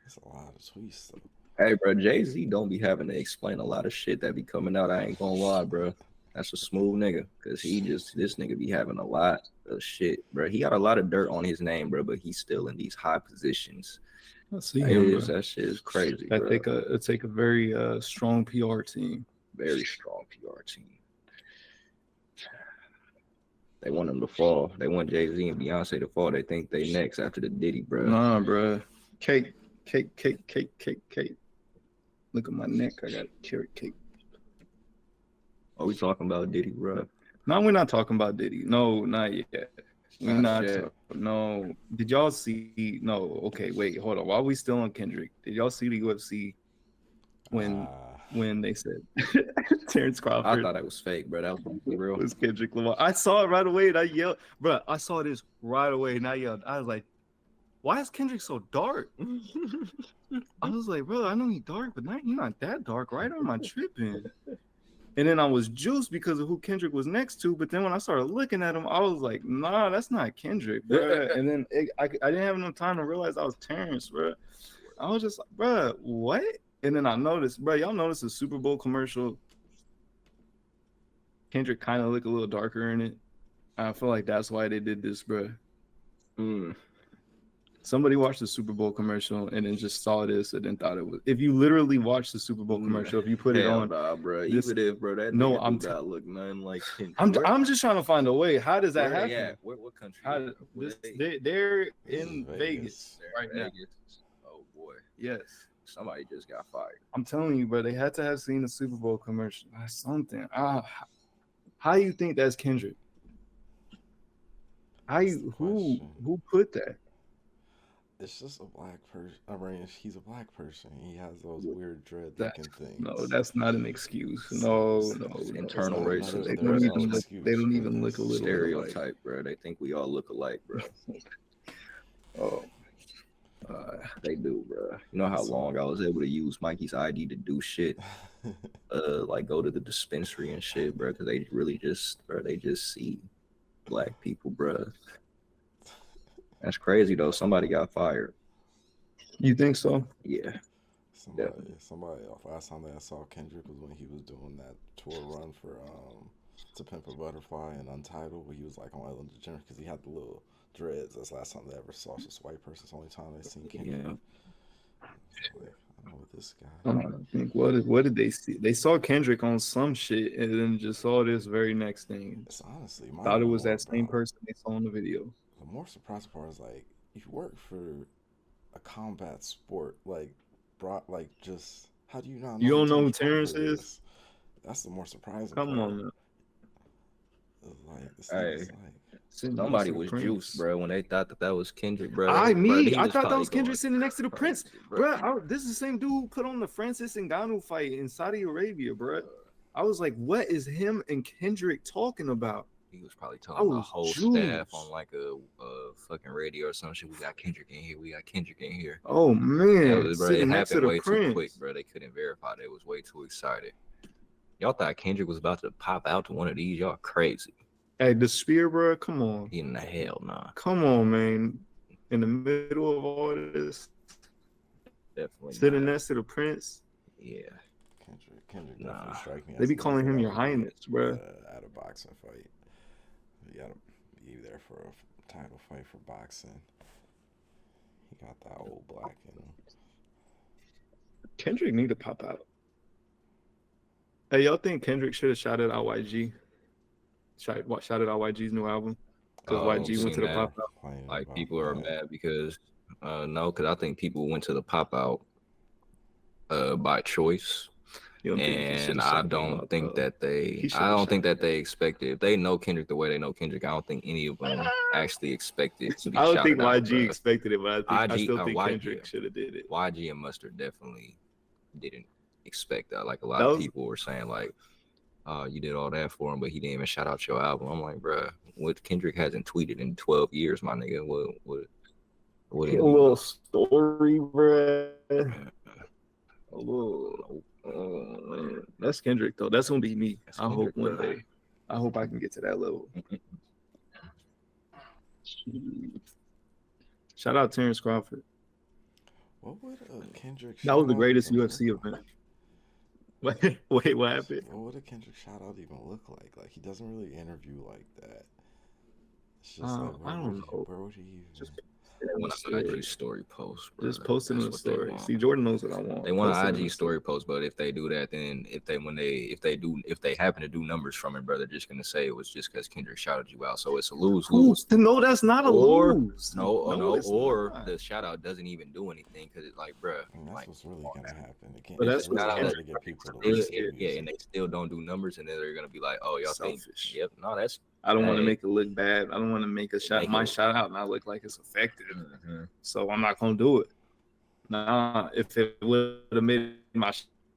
That's a lot of tweets though. Hey, bro, Jay-Z don't be having to explain a lot of shit that be coming out. I ain't gonna lie, bro. That's a smooth nigga, cause this nigga be having a lot of shit, bro. He got a lot of dirt on his name, bro, but he's still in these high positions. I see him, bro. That shit is crazy. It take a very strong PR team. Very strong PR team. They want him to fall. They want Jay-Z and Beyonce to fall. They think they next after the Diddy, bro. Nah, bro. Cake. Look at my neck. I got carrot cake. Are we talking about Diddy, bro? No, we're not talking about Diddy. No, not yet. We're not. No. Did y'all see? No. Okay, wait. Hold on. While we still on Kendrick, did y'all see the UFC when they said Terrence Crawford? I thought it was fake, bro. That was real. It was Kendrick Lamar. I saw it right away and I yelled, bro. I saw this right away and I yelled. I was like, "Why is Kendrick so dark?" I was like, "Bro, I know he's dark, but he's not that dark, right? Or am I tripping?" And then I was juiced because of who Kendrick was next to. But then when I started looking at him, I was like, "Nah, that's not Kendrick, bro." And then I didn't have enough time to realize I was Terrence, bro. I was just like, "Bro, what?" And then I noticed, bro, y'all noticed the Super Bowl commercial? Kendrick kind of looked a little darker in it. I feel like that's why they did this, bro. Somebody watched the Super Bowl commercial and then just saw this and then thought it was. If you literally watch the Super Bowl commercial, if you put it on, nah, bro. Even if, bro, that I'm not look nothing like Kendrick. I'm just trying to find a way. How does that happen? Yeah, what country? They're in Vegas right now. Oh boy, yes. Somebody just got fired. I'm telling you, bro. They had to have seen the Super Bowl commercial. That's something. How you think that's Kendrick? Who put that? It's just a black person. I mean, he's a black person. He has those weird dread-looking things. No, that's not an excuse. No. Internal racism. They don't even look a little stereotype, alike, bro. They think we all look alike, bro. Oh, they do, bro. You know how long I was able to use Mikey's ID to do shit, like go to the dispensary and shit, bro, because they really just, bro, they just see black people, bro. That's crazy though. Somebody got fired. You think so? Yeah. Somebody else. Last time that I saw Kendrick was when he was doing that tour run for To Pimp a Butterfly and Untitled, where he was like on Ellen DeGeneres because he had the little dreads. That's the last time they ever saw this white person. It's the only time they seen Kendrick. Yeah. Like, I know this guy. I think what did they see? They saw Kendrick on some shit and then just saw this very next thing. It's honestly thought it was that same person they saw in the video. The more surprising part is like if you work for a combat sport, like just how do you not know? You don't know who Terrence is? That's the more surprising. Come on, man. Hey, somebody was juiced, bro, when they thought that was Kendrick, bro. I thought that was Kendrick sitting next to the Prince, bro. This is the same dude who put on the Francis Ngannou fight in Saudi Arabia, bro. I was like, what is him and Kendrick talking about? He was probably talking about whole staff on like a fucking radio or some shit. We got Kendrick in here. We got Kendrick in here. Oh man, bro, it happened way too quick, bro. They couldn't verify. They was way too excited. Y'all thought Kendrick was about to pop out to one of these? Y'all crazy. Hey, the spear, bro. Come on. In the hell, nah. Come on, man. In the middle of all this, definitely sitting next to the Prince. Yeah. Kendrick definitely strike me. They be calling him your highness, bro. At a boxing fight. You gotta be there for a title fight for boxing. He got that old black in him. Kendrick need to pop out. Hey, y'all think Kendrick should have shouted out YG? Shouted out YG's new album? Because YG went to the pop out. Like people are mad because no, because I think people went to the pop out by choice. And I don't think that they expected. If they know Kendrick the way they know Kendrick, I don't think any of them actually expected to be shouted out. I don't think YG expected it, but I still think Kendrick should have did it. YG and Mustard definitely didn't expect that. Like a lot of people were saying, like, you did all that for him, but he didn't even shout out your album. I'm like, bruh, what Kendrick hasn't tweeted in 12 years, my nigga. What a little story, bruh. A little. Oh man, that's Kendrick though. That's gonna be me. I hope one day. I hope I can get to that level. Shout out Terrence Crawford. What would Kendrick? That was the greatest UFC event. Wait, what happened? Well, what did Kendrick shout out even look like? Like he doesn't really interview like that. It's just like I don't know. where would he even? Just They want an IG story post, bro. Just post it in That's the what they story. want. See, Jordan knows what I want. They want Post it an in the IG story post, but if they do that, then if they happen to do numbers from it, bro, they're just gonna say it was just because Kendrick shouted you out. So it's a lose-lose. No, that's not a lose. Or the shout out doesn't even do anything because it's like, bro, And that's like, what's really gonna happen. Again, But that's it's really what hard to Kendrick- get people to listen to and music. they still don't do numbers, and then they're gonna be like, oh, y'all Selfish. think, yep, no, that's. I don't want to Hey. make it look bad. I don't want to make my shout out not look like it's effective. Mm-hmm. So I'm not gonna do it. Nah, if it would have made my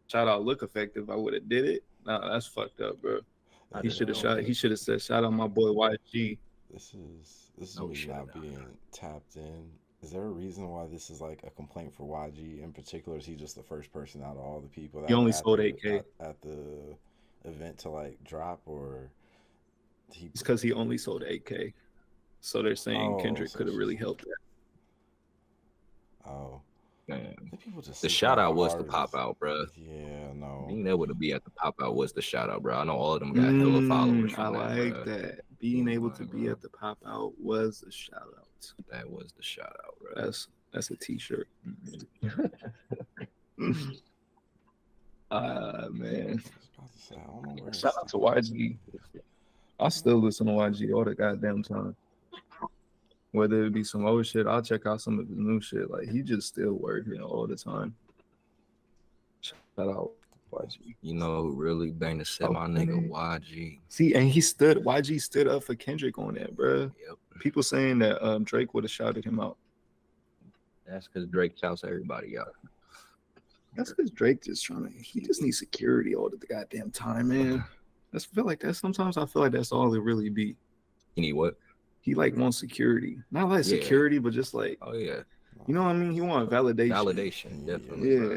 shout out look effective, I would have did it. Nah, that's fucked up, bro. He should have said shout out my boy YG. This is No me shit not about being tapped in. Is there a reason why this is like a complaint for YG in particular? Is he just the first person out of all the people that He only were at sold the- 8K. at the event to like drop, or It's because he only sold 8K. So they're saying Kendrick so could have it's really just- helped that. Oh, Man. I think people just The see shout how out was the hard it pop is. out, bro. Yeah, no. Being able to be at the pop out was the shout out, bro. I know all of them got hella followers I from like bro. that. Being able to Like, be bro. at the pop out was a shout out. That was the shout out, bro. That's a t-shirt. Man. I was about to say, I don't know where Shout out to YG. I still listen to YG all the goddamn time. Whether it be some old shit, I'll check out some of his new shit. Like he just still working all the time. Shout out YG. You know who really banged the set? My nigga YG. See, and YG stood up for Kendrick on that, bro. Yep. People saying that Drake would have shouted him out. That's because Drake shouts everybody out. That's because Drake he just needs security all the goddamn time, man. Sometimes I feel like that's all it really be. You need what? He like wants security. Not like Yeah. security, but just like, Oh yeah, you know what I mean? He want validation. validation, definitely. Yeah. Bro.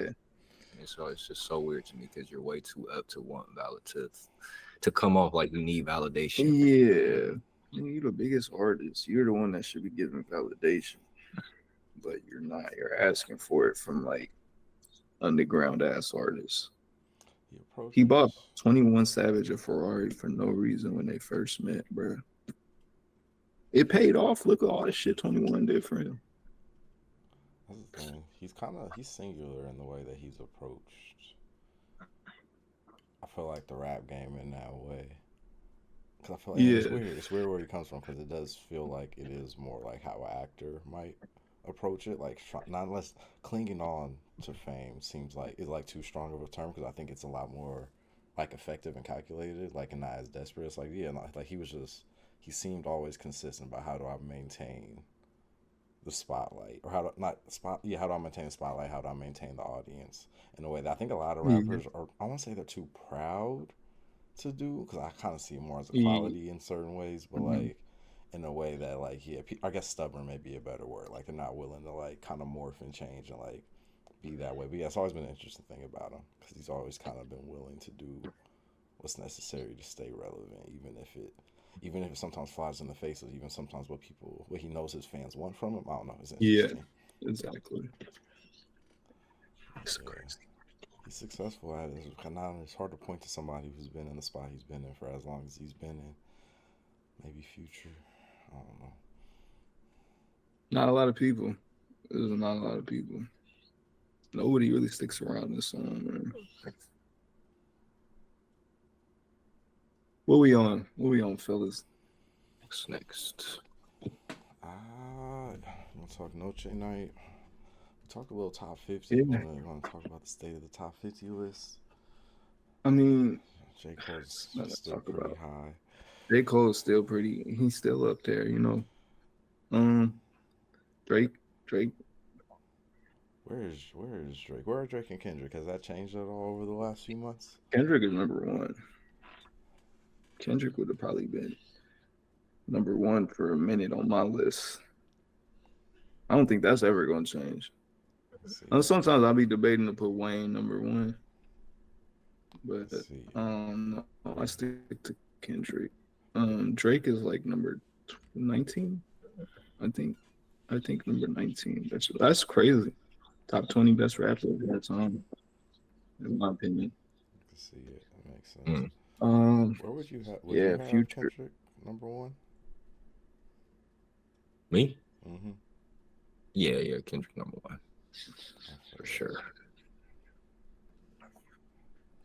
And so it's just so weird to me because you're way too up to want to come off like you need validation. Yeah. You're the biggest artist. You're the one that should be giving validation. But you're not. You're asking for it from like underground ass artists. He bought 21 Savage a Ferrari for no reason when they first met, bro. It paid off. Look at all the shit 21 did for him. That's the thing. He's singular in the way that he's approached. I feel like the rap game in that way. Cause I feel like it's weird where he comes from, because it does feel like it is more like how an actor might approach it. Like not less clinging on to fame seems like is like too strong of a term, because I think it's a lot more like effective and calculated, like and not as desperate. It's like like he seemed always consistent about how do I maintain the spotlight, or how do I maintain the spotlight? How do I maintain the audience in a way that I think a lot of rappers are, I won't say they're too proud to do, because I kind of see it more as a quality in certain ways, but like in a way that like, I guess stubborn may be a better word. Like they're not willing to like kind of morph and change and like be that way. But yeah, it's always been an interesting thing about him, because he's always kind of been willing to do what's necessary to stay relevant, even if it sometimes flies in the face of even sometimes what he knows his fans want from him. I don't know. It's interesting. Yeah, exactly. It's crazy. He's successful at it. It's hard to point to somebody who's been in the spot he's been in for as long as he's been in. Maybe Future. I don't know. Not a lot of people. There's not a lot of people. Nobody really sticks around this song, man. What we on, fellas? Next. You want to talk Noche Night? Talk a little top 50. Yeah. You want to talk about the state of the top 50 list? I mean, J. Cole's Let's still talk pretty about- high. J. Cole's still he's still up there, you know. Drake. Where is Drake? Where are Drake and Kendrick? Has that changed at all over the last few months? Kendrick is number one. Kendrick would have probably been number one for a minute on my list. I don't think that's ever going to change. Sometimes I'll be debating to put Wayne number one, but I stick to Kendrick. Drake is like number 19. I think number 19. That's crazy. Top 20 best rapper of all time, in my opinion. can see it. That makes sense. Where would you have? Would you have Future. Kendrick #1? Me? Mm-hmm. Yeah, Kendrick #1 for sure.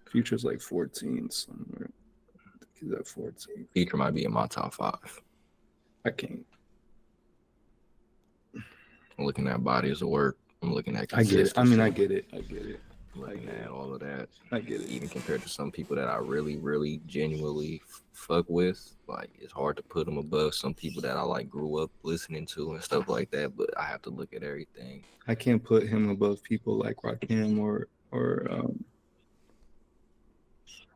Future's like 14 somewhere. He's at 14. Future might be in my top 5. I can't. I'm looking at bodies of work. I'm looking at I get it. I mean, I get it. Looking at all of that. I get it. Even compared to some people that I really, really genuinely fuck with, like it's hard to put them above some people that I like grew up listening to and stuff like that. But I have to look at everything. I can't put him above people like Rakim or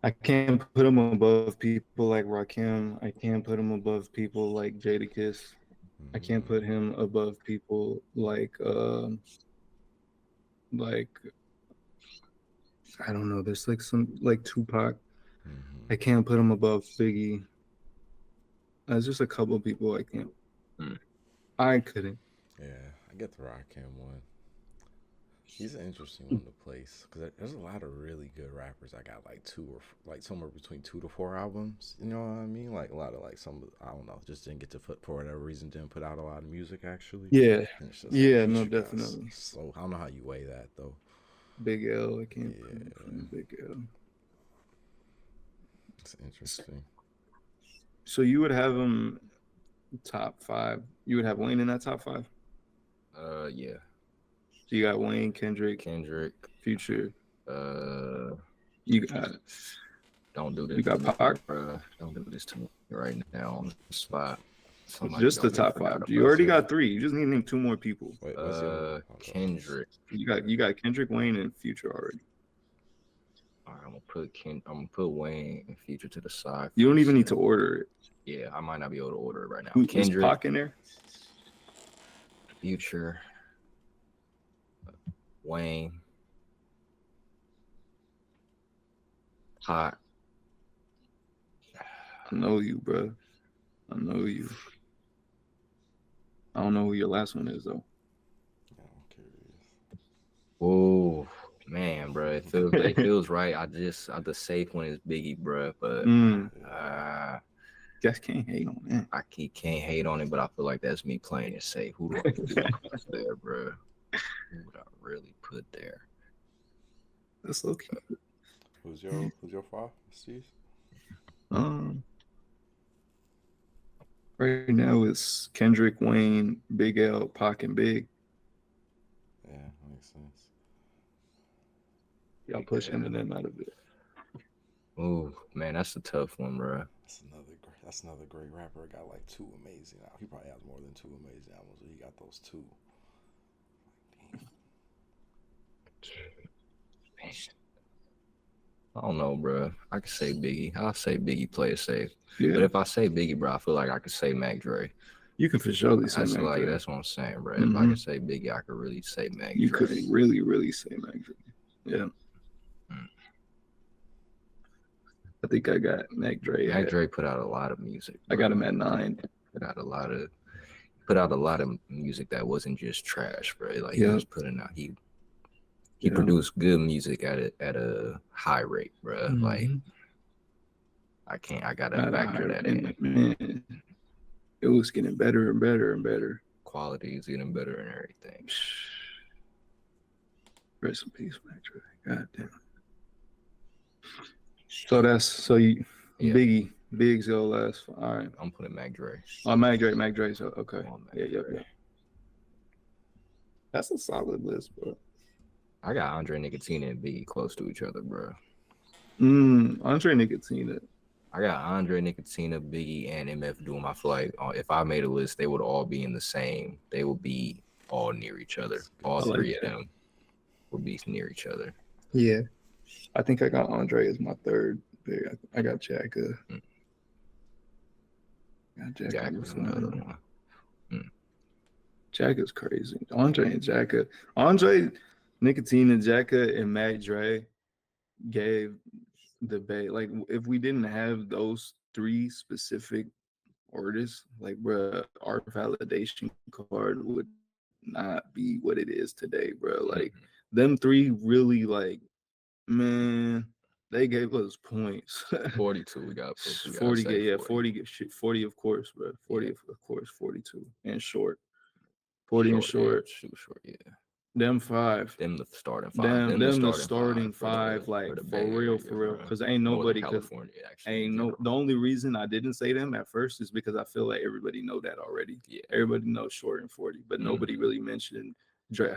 I can't put him above people like Rakim. I can't put him above people like Jadakiss. I can't put him above people like I don't know. There's like some like Tupac. I can't put him above Biggie. There's just a couple of people I can't. I couldn't. Yeah, I get the Rakim one. He's an interesting one to place because there's a lot of really good rappers. I got like 2 or like somewhere between 2 to 4 albums. You know what I mean? Like a lot of like some, I don't know, just didn't get to put for whatever reason didn't put out a lot of music actually. Yeah, yeah, like, no, definitely. So I don't know how you weigh that though. Big L, I can't. Big L. It's interesting. So you would have him top 5. You would have Wayne in that top 5. Yeah. So you got Wayne, Kendrick, Future. You got. Don't do this. You got Pac. Don't do this to me right now on the spot. Just the top 5. You already got 3. You just need to name 2 more people. Wait, Kendrick. You got Kendrick, Wayne, and Future already. All right, I'm gonna put Wayne and Future to the side. You don't even need to order it. Yeah, I might not be able to order it right now. Kendrick, Pac in there. Future, Wayne, Pac. I know you, bro. I know you. I don't know who your last one is though. I'm curious. Oh man, bro, it feels right. The safe one is Biggie, bro, but just can't hate on that. I can't hate on it, but I feel like that's me playing it safe. Who do I put there, bro? Who would I really put there? That's okay. Who's your 5, Steve? Right now it's Kendrick, Wayne, Big L, Pac, and Big. Yeah, makes sense. Y'all push Eminem out of it. Oh man, that's a tough one, bro. That's another great rapper. Got like 2 amazing albums. He probably has more than 2 amazing albums, but he got those 2. Man. I don't know, bro. I could say Biggie. I'll say Biggie play it safe. Yeah. But if I say Biggie, bro, I feel like I could say Mac Dre. You can for sure say Mac Dre. That's what I'm saying, bro. If I could say Biggie, I could really say Mac Dre. You could really, really say Mac Dre. Yeah. I think I got Mac Dre. Mac Dre put out a lot of music. I got him at 9. Put out a lot of music that wasn't just trash, bro. Like he was putting out. He produced good music at a high rate, bro. Like I gotta factor that in. Man, it was getting better and better and better. Quality is getting better and everything. Rest in peace, Mac Dre. God damn. So Biggie, Big's your last. All right. I'm putting Mac Dre. Oh, Mac Dre. So okay. Yeah. That's a solid list, bro. I got Andre Nickatina and Biggie close to each other, bro. Andre Nickatina. I got Andre Nickatina, Biggie, and MF Doom. I feel like if I made a list, they would all be in the same. They would be all near each other. All 3 of them would be near each other. Yeah. I think I got Andre as my 3rd. I got Jacka. Jacka was another one. Jacka's crazy. Andre and Jacka. Andre, Nickatina, Jacka, and Mac Dre gave the bay. Like, if we didn't have those 3 specific artists, like, bro, our validation card would not be what it is today, bro. Like, them 3 really, like, man, They gave us points. 42. We got 40. Yeah, 40. 40, of course, bro. 40, of course. 42 and short. 40 and short. Short. Yeah. Them 5. Them the starting 5. Them the starting 5. Like for real. Because ain't nobody. California, the only reason I didn't say them at first is because I feel like everybody know that already. Yeah. Everybody knows short and 40, but nobody really mentioned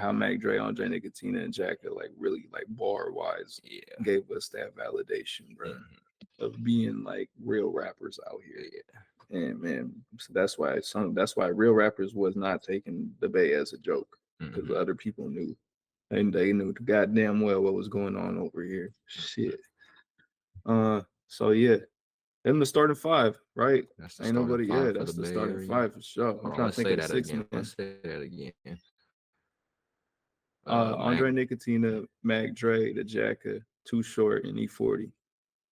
how Mac Dre, Andre Nicotina, and Jacka like really like bar wise gave us that validation, bro, of being like real rappers out here. Yeah. And man, so that's why real rappers was not taking the Bay as a joke, because other people knew, and they knew goddamn well what was going on over here. Shit. So yeah. Them the starting 5, right? Ain't nobody. Yeah, that's the starting 5 for sure. I'm trying to think of the 6 man. Let's say that again. Andre Nicotina, Mac Dre, the Jacka, Too Short, and E40.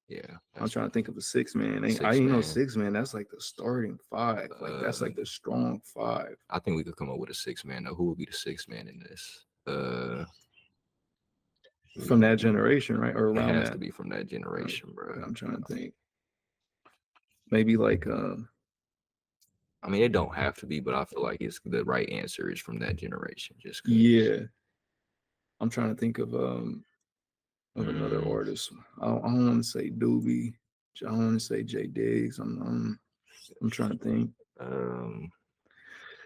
Yeah, I'm trying to think of a 6 man. I ain't no 6 man. That's like the starting 5. Like that's like the strong 5. I think we could come up with a 6 man. Now, who would be the 6 man in this? From that generation, right? Or around it has to be from that generation, bro. I'm trying to think. Maybe like I mean, it don't have to be, but I feel like it's the right answer is from that generation. Just yeah. I'm trying to think of another artist. I don't want to say Doobie. I don't want to say J Diggs. I'm trying to think.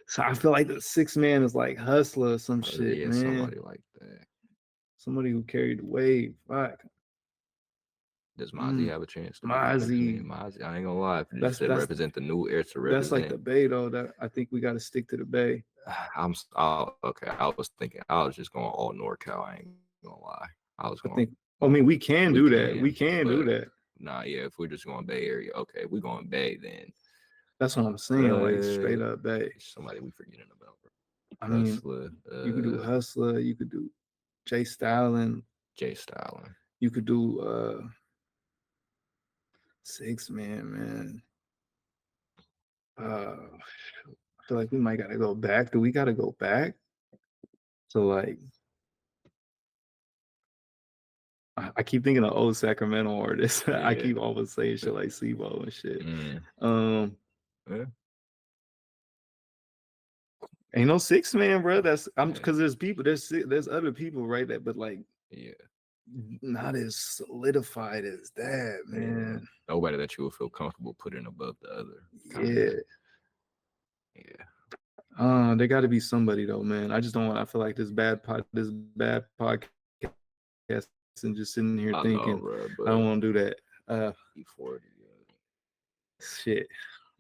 So I feel like the 6 man is like Hustler or some shit, man. Somebody like that. Somebody who carried the wave. Fuck. Does Mozzie have a chance? Mozzie, I ain't gonna lie. That's represent the new era to represent. That's like the Bay though. That I think we got to stick to the Bay. Okay. I was just going all NorCal. I ain't gonna lie. I mean, we can do that. We can do that. Nah, yeah. If we're just going Bay Area, okay. If we're going Bay, then that's what I'm saying. Like straight up Bay. Somebody we forgetting about. I mean, you could do Hustler. You could do Jay Stylin. You could do 6 man. I feel like we might gotta go back. Do we gotta go back? So like, I keep thinking of old Sacramento artists. Yeah. I keep always saying shit like Sibo and shit. Yeah. Ain't no 6 man, bro. Because there's people. There's other people, right? But like, not as solidified as that, man. Nobody that you would feel comfortable putting above the other. Yeah. There got to be somebody though, man. I just don't want. I feel like this bad podcast and just sitting here thinking, I don't want to do that. Shit.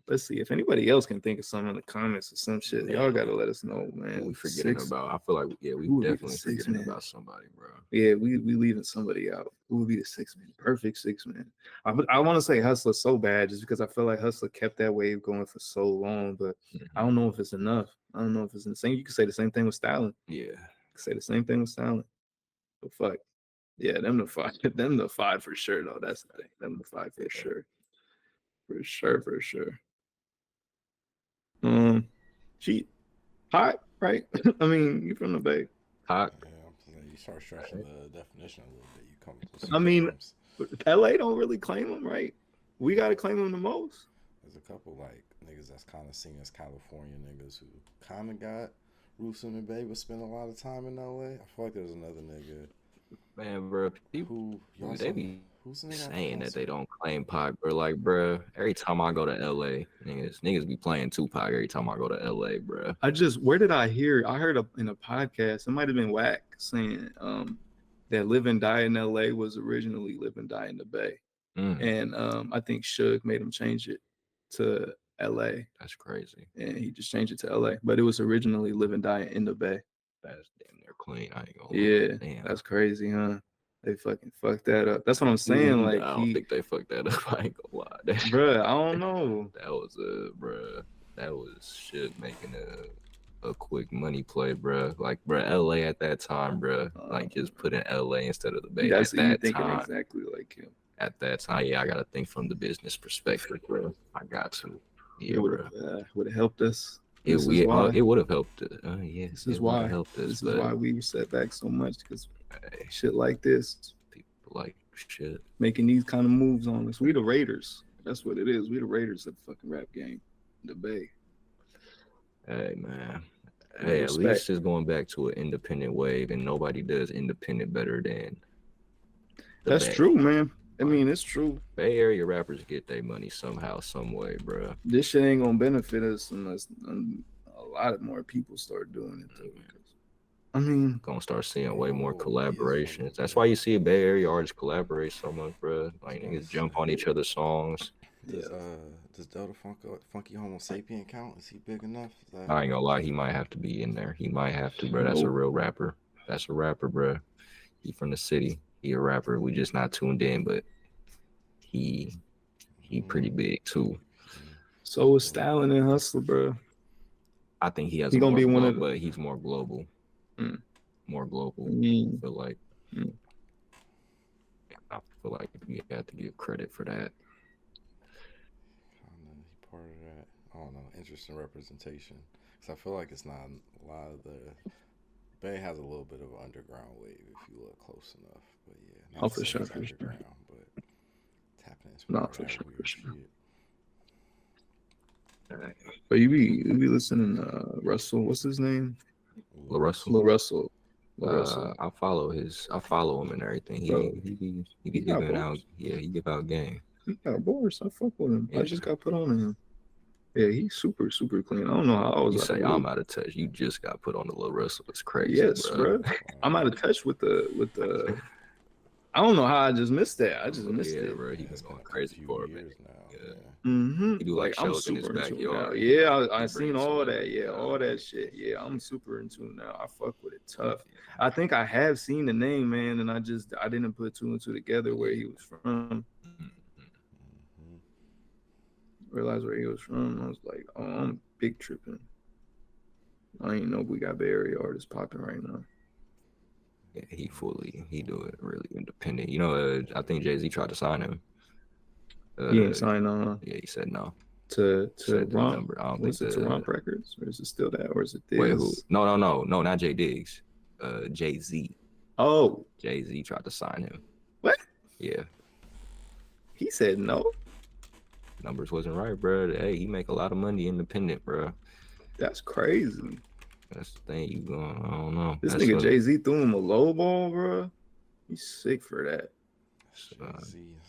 Let's see if anybody else can think of something in the comments or some shit. Y'all gotta let us know, man. We forgetting about. I feel like we definitely forgetting about somebody, bro. Yeah, we leaving somebody out. Who would be the 6 man? Perfect 6 man. I want to say Hustler so bad just because I feel like Hustler kept that wave going for so long, but I don't know if it's enough. I don't know if it's insane. You could say the same thing with Stylin. Yeah, you could say the same thing with Stylin. But fuck, yeah, them the 5. Them the 5 for sure though. That's the thing. Them the 5 for sure. For sure. Cheap, hot, right? I mean, you from the Bay. Hot. Yeah, you start stretching the definition a little bit. You come to I mean, LA don't really claim them, right? We gotta claim them the most. There's a couple like niggas that's kind of seen as California niggas who kind of got roots in the Bay but spend a lot of time in LA. I feel like there's another nigga. Man, bro, people they be saying that they don't claim Pac, bro. Like, bro, every time I go to LA, niggas be playing Tupac every time I go to LA, bro. Where did I hear? I heard in a podcast, it might have been Wack saying that Live and Die in LA was originally Live and Die in the Bay. And I think Suge made him change it to LA. That's crazy. And he just changed it to LA, but it was originally Live and Die in the Bay. That's damn near clean. I ain't gonna lie. Damn. That's crazy, huh? They fucking fucked that up. That's what I'm saying. Like, I don't think they fucked that up. I ain't gonna lie. Bruh, I don't know. That was that was shit making a quick money play, bruh. Like, bruh, LA at that time, bruh. Like, just put in LA instead of the Bay. That's at that thinking time. Exactly like him. At that time, I gotta think from the business perspective, bro. I got to. Yeah, it would have helped us. It would have helped. This is why. This is why we were set back so much, because shit like this. People like shit. Making these kind of moves on us. We the Raiders. That's what it is. We the Raiders of the fucking rap game. The Bay. Hey, man. Hey, at least it's going back to an independent wave, and nobody does independent better than That's Bay. true, man. I mean, it's true. Bay Area rappers get their money somehow, some way, bro. This shit ain't gonna benefit us unless a lot more people start doing it, though. I mean, gonna start seeing way more collaborations. That's why you see Bay Area artists collaborate so much, bro. Like niggas jump on each other's songs. Does Delta Funky Homo Sapien count? Is he big enough? I ain't gonna lie, he might have to be in there. He might have to, bro. That's a real rapper. That's a rapper, bro. He from the city. He a rapper. We just not tuned in, but he pretty big too. So is Styling and Hustler, bro. I think he has. He's gonna be one of, but he's more global. More global. But like, I feel like we have to give credit for that. He part of that. I don't know. Interesting representation. Because I feel like it's not a lot of the. Bay has a little bit of an underground wave if you look close enough. But yeah. For sure. But tapping into for sure. But you be listening to Russell. What's his name? Lil Russell. I follow him and everything. He be giving out. Yeah, he give out game. He got bars. I fuck with him. Yeah. I just got put on him. Yeah, he's super clean. I don't know how I was. You say I'm out of touch. You just got put on the Lil Russell. It's crazy. Yes, bro. I'm out of touch with the. I don't know how I just missed that. I just missed it. Bro. He was going crazy for it, man. Yeah. He do like shows in his backyard. Yeah, I seen all that. Yeah, all that shit. Yeah, I'm super in tune now. I fuck with it tough. I think I have seen the name, man, and I didn't put two and two together where he was from. Realized where he was from. I was like, oh, I'm big tripping. I ain't know we got Bay Area artists popping right now. Yeah, he do it really independent. You know, I think Jay-Z tried to sign him. He ain't signed on. Yeah, he said no. To Romp. Number. I don't was think it to Romp Records, or is it still that, or is it this? Wait, who? No, not Jay Diggs. Jay-Z. Oh, Jay-Z tried to sign him. What? Yeah. He said no. Numbers wasn't right, bro. Hey, he make a lot of money independent, bro. That's crazy. That's the thing. You going? I don't know. This nigga Jay-Z threw him a low ball, bro. He's sick for that.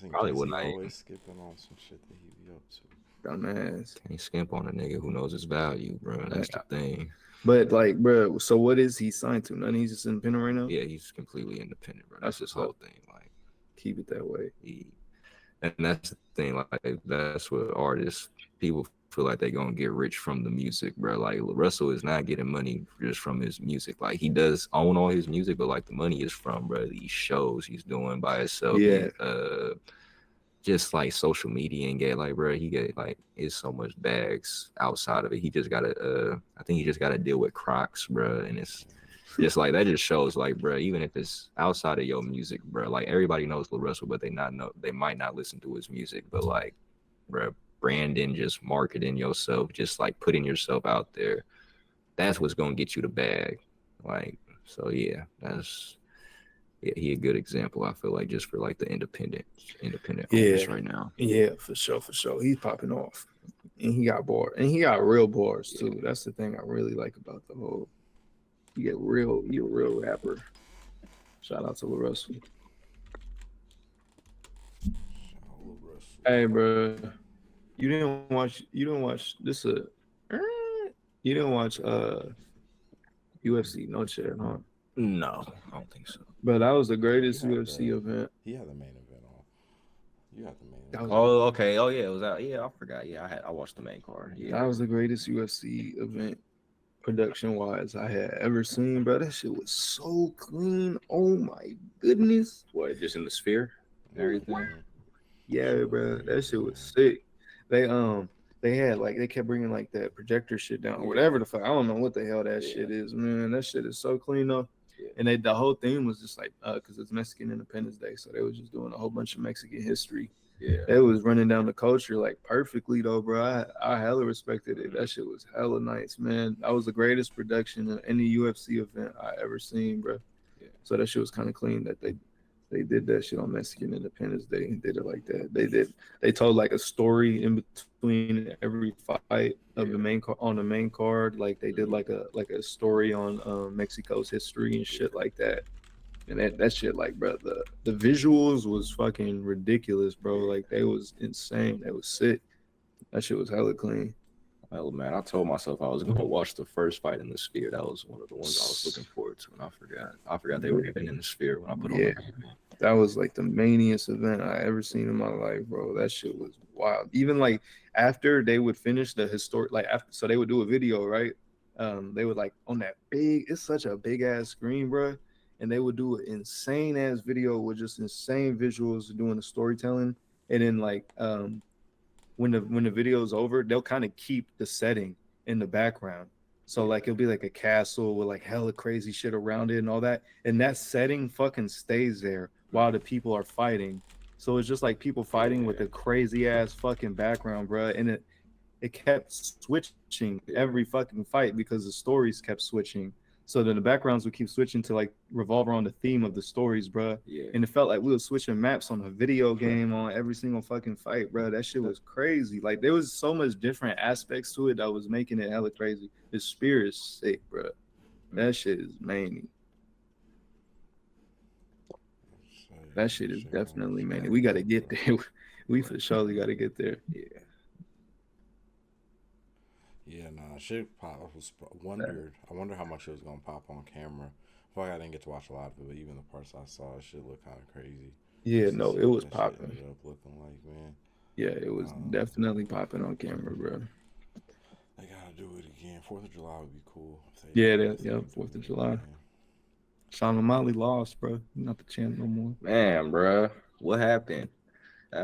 Probably wouldn't always skipping on some shit that he be up to. Dumbass. Can't skimp on a nigga who knows his value, bro. That's the thing. But like, bro, so what is he signed to? None. He's just independent right now. Yeah, he's completely independent, bro. That's his whole thing. Like, keep it that way. And that's the thing. Like, that's what artists, people feel like they're gonna get rich from the music, bro. Like, Russell is not getting money just from his music. Like, he does own all his music, but like the money is from, bro, these shows he's doing by himself. Yeah. Just like social media and get like, bro, he get like, it's so much bags outside of it. He just gotta I think he just gotta deal with Crocs, bro. And it's just like, that just shows like, bro, even if it's outside of your music, bro, like everybody knows Lil Russell, but they might not listen to his music. But like, bro, branding, just marketing yourself, just like putting yourself out there, that's what's gonna get you the bag. Like, so yeah, he a good example, I feel like, just for like the independent artists right now. Yeah, for sure. He's popping off. And he got bars. And he got real bars too. Yeah. That's the thing I really like about the whole. You're a real rapper. Shout out to Lil Russell. Hey, bro. You didn't watch this you didn't watch UFC No Chair, huh? No, I don't think so. But that was the greatest UFC event. He had the main event on. You had the main event. Oh, okay. Oh yeah, it was out. Yeah, I forgot. Yeah, I watched the main card. Yeah. That was the greatest UFC event production wise I had ever seen, bro. That shit was so clean. Oh my goodness. What, just in the sphere and everything? Yeah, bro. That shit was sick. They had like, they kept bringing like that projector shit down, or whatever the fuck. I don't know what the hell that shit is, man. That shit is so clean though. And the whole theme was just like, because it's Mexican Independence Day, so they was just doing a whole bunch of Mexican history. Yeah, they was running down the culture like perfectly though, bro. I hella respected it. That shit was hella nice, man. That was the greatest production of any UFC event I ever seen, bro. Yeah. So that shit was kind of clean that they They did that shit on Mexican Independence Day. They did it like that. They told like a story in between every fight of the main on the main card. Like they did like a story on Mexico's history and shit like that. And that shit, like, bro, the visuals was fucking ridiculous, bro. Like they was insane. They was sick. That shit was hella clean. Well, man, I told myself I was gonna watch the first fight in the Sphere. That was one of the ones I was looking forward to, and I forgot they were even in the Sphere when I put on. That was like the maniest event I ever seen in my life, bro. That shit was wild. Even like after they would finish the historic, like after, so they would do a video, right? They would like on that it's such a big ass screen, bro, and they would do an insane ass video with just insane visuals doing the storytelling, and then like when the video's over, they'll kind of keep the setting in the background. So like it'll be like a castle with like hella crazy shit around it and all that. And that setting fucking stays there while the people are fighting. So it's just like people fighting with a crazy ass fucking background, bro. And it kept switching every fucking fight because the stories kept switching. So then the backgrounds would keep switching to like revolve around the theme of the stories, bro. Yeah. And it felt like we were switching maps on a video game on every single fucking fight, bro. That shit was crazy. Like there was so much different aspects to it that was making it hella crazy. The Spear is sick, bro. That shit is many. That shit is definitely many. We got to get there. We for surely got to get there. Yeah. Yeah, nah, shit pop. I wonder how much it was gonna pop on camera. I feel like I didn't get to watch a lot of it, but even the parts I saw, it shit looked kind of crazy. Yeah, no, it was popping. Ended up looking like, man. Yeah, it was definitely popping on camera, bro. They gotta do it again. 4th of July would be cool. Yeah, 4th of July. Sean O'Malley lost, bro. Not the champ no more. Man, bro, what happened?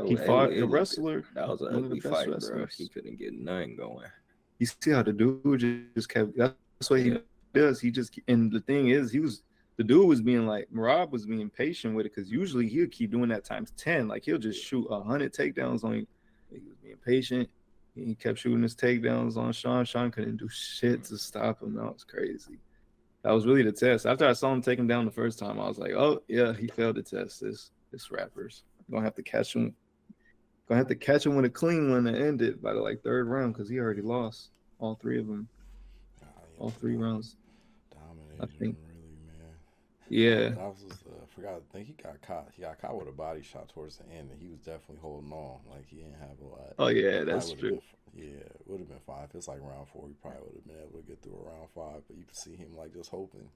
He fought the wrestler. That was an ugly fight, bro. He couldn't get nothing going. You see how the dude just kept. That's what he does. He just, and the thing is, the dude was being like, Marab was being patient with it because usually he'll keep doing that times 10. Like he'll just shoot 100 takedowns on you. He was being patient. He kept shooting his takedowns on Sean. Sean couldn't do shit to stop him. That was crazy. That was really the test. After I saw him take him down the first time, I was like, oh yeah, he failed the test. This rappers gonna have to catch him. Gonna have to catch him with a clean one to end it by the like 3rd round because he already lost all 3 of them. All 3 rounds. Dominated, I think. Really, man. Yeah. That was I forgot. I think he got caught. He got caught with a body shot towards the end, and he was definitely holding on. Like he didn't have a lot. Oh yeah, that's true. It would have been 5. If it's like round 4, he probably would have been able to get through a round 5. But you could see him like just hoping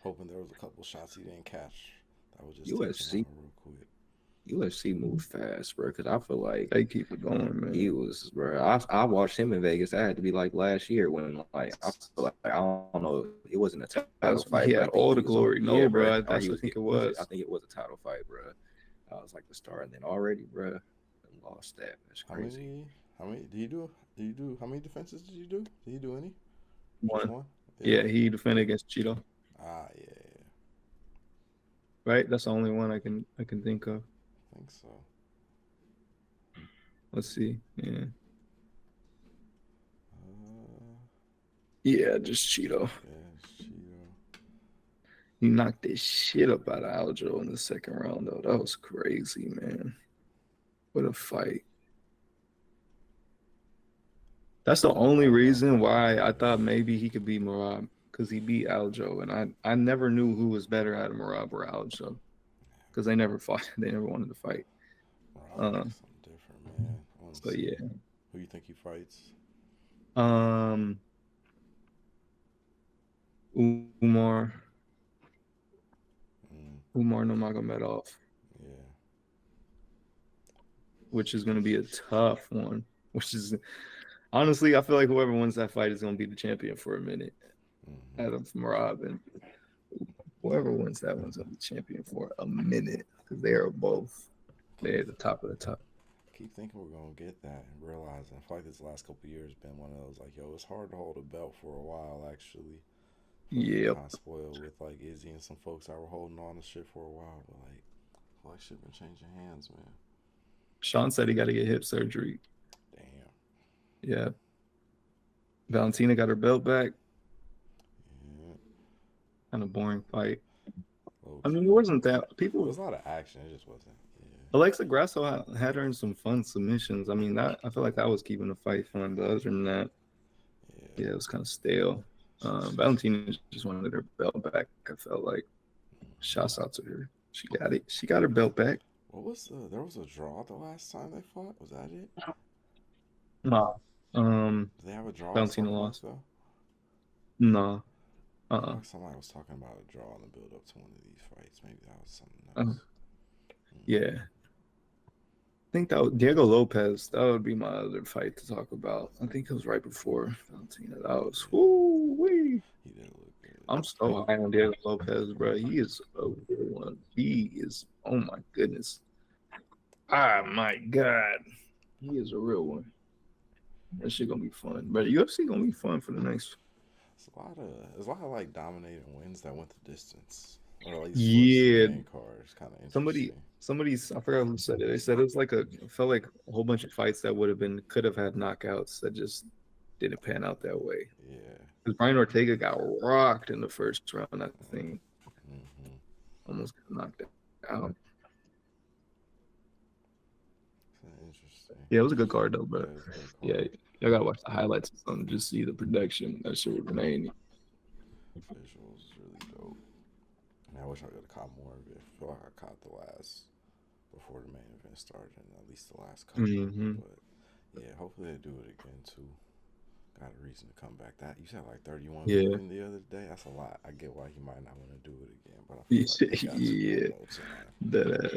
there was a couple shots he didn't catch. That was just UFC real quick. UFC moved fast, bro. Because I feel like they keep it going, man. He was, bro. I watched him in Vegas. That had to be like last year when, like, I feel like I don't know. It wasn't a title fight. He had all the glory. No, bro. I think it was. I think it was a title fight, bro. I was like the star, and then already, bro, lost that. That's crazy. How many? Did you do? How many defenses did you do? Did you do any? One. Yeah, he defended against Cheeto. Yeah. Right. That's the only one I can think of. I think so. Let's see. Yeah. Yeah, just Cheeto. Yeah, Cheeto. He knocked this shit up out of Aljo in the 2nd round, though. That was crazy, man. What a fight. That's the only reason why I thought maybe he could beat Marab, because he beat Aljo, and I never knew who was better out of Marab or Aljo, because they never fought. They never wanted to fight. Something different, man. So yeah. Who you think he fights? Umar Nurmagomedov. Yeah. Which is going to be a tough one. Which is, honestly, I feel like whoever wins that fight is going to be the champion for a minute. Adam Marab, and whoever wins that one's going to be champion for a minute, because they are both. They're at the top of the top. I keep thinking we're going to get that and realizing, I feel like this last couple of years been one of those, like, yo, it's hard to hold a belt for a while, actually. Yep. Kind of spoiled with, like, Izzy and some folks that were holding on to shit for a while, but, like, I feel like shit been changing hands, man. Sean said he got to get hip surgery. Damn. Yeah. Valentina got her belt back. Yeah. Kind of boring fight. I mean, it wasn't that There people. was a lot of action. It just wasn't. Yeah. Alexa Grasso had her in some fun submissions. I mean, that I feel like that was keeping the fight fun. But other than that, yeah, it was kind of stale. Valentina just wanted her belt back. I felt like shouts out to her. She got it. She got her belt back. What was there was a draw the last time they fought? Was that it? No. Did they have a draw? Valentina lost. Though? No. Like somebody was talking about a draw in the build up to one of these fights. Maybe that was something else. Yeah. I think that was Diego Lopez. That would be my other fight to talk about. I think it was right before Valentina. That was woo-wee. He didn't look good. I'm so high on Diego Lopez, bro. He is a real one. He is, oh my goodness. Ah, my God. He is a real one. That shit gonna be fun. But UFC gonna be fun for the next. There's a lot of like dominating wins that went the distance. Or at least cars. Kind of Somebody's I forgot who said it. They said it felt like a whole bunch of fights that could have had knockouts that just didn't pan out that way. Yeah. Because Brian Ortega got rocked in the first round, I think. Almost got knocked out. Interesting. Yeah, it was a good card though, but yeah, y'all gotta watch the highlights or something, just see the production. That shit was amazing. Visuals is really dope. I wish I could have caught more of it. I feel like I caught the last before the main event started, and at least the last couple. But yeah, hopefully they do it again too. Got a reason to come back. That you said like 31 million the other day. That's a lot. I get why he might not want to do it again, but I feel like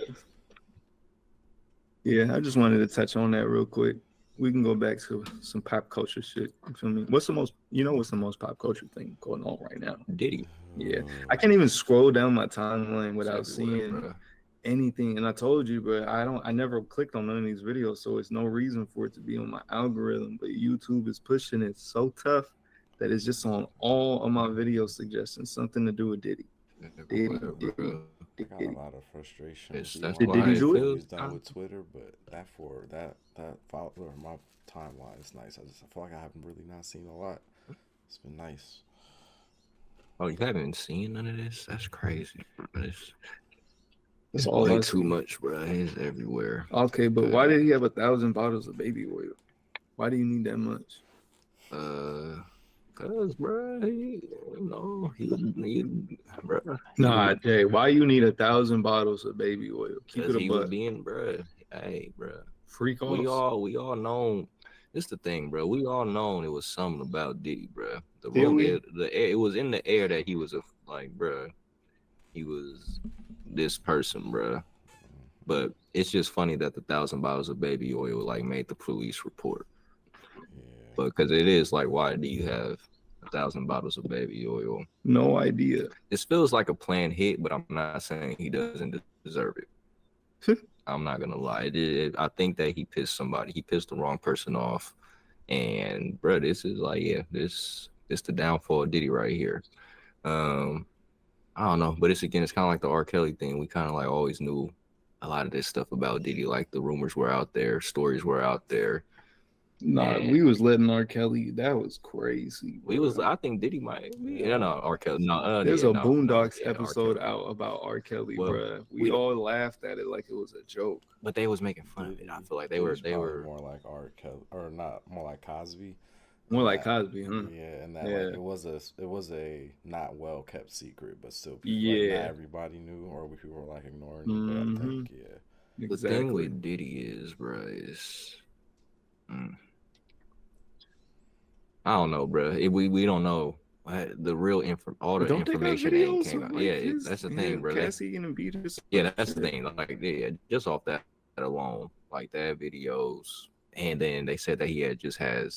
yeah, I just wanted to touch on that real quick. We can go back to some pop culture shit. You feel me? What's the most pop culture thing going on right now? Diddy. Yeah, I can't even scroll down my timeline without seeing anything. And I told you, but I never clicked on none of these videos, so it's no reason for it to be on my algorithm. But YouTube is pushing it so tough that it's just on all of my video suggestions, something to do with Diddy. I got a lot of frustration. Did Diddy do it? He's done with Twitter, but that follower my timeline is nice. I feel like I haven't really not seen a lot. It's been nice. Oh, you haven't seen none of this? That's crazy. It's all way too much, bro. It's everywhere. Okay, but why did he have 1,000 bottles of baby oil? Why do you need that much? Cause, bro, bro. Nah, Jay, why you need 1,000 bottles of baby oil? Keep it a buck. Bro. Hey, bro. Freak off. We all know. This the thing, bro. We all known it was something about Diddy, bro. It was in the air that he was bro. He was this person, bro. But it's just funny that the 1,000 bottles of baby oil made the police report. But because it is why do you have 1,000 bottles of baby oil? No idea. This feels like a planned hit, but I'm not saying he doesn't deserve it. I'm not gonna lie. I think that he pissed somebody. He pissed the wrong person off. And bro, this is this the downfall of Diddy right here. I don't know, but it's kind of like the R. Kelly thing. We kind of always knew a lot of this stuff about Diddy. The rumors were out there, stories were out there. Nah, we was letting R. Kelly. That was crazy. I think Diddy might. R. Kelly. No, there's a Boondocks episode out about R. Kelly, bro. We all laughed at it like it was a joke. But they was making fun of it. I feel like they were more like R. Kelly, or not more like Cosby. More like Cosby, huh? Yeah, and that it was a not well kept secret, but still, not everybody knew, or people were ignoring it. But I think, exactly. The thing with Diddy is, bro, I don't know, bro. We don't know the real all the information that came out. Yeah, that's the thing, bro. That's the thing. Just off that alone, that videos. And then they said that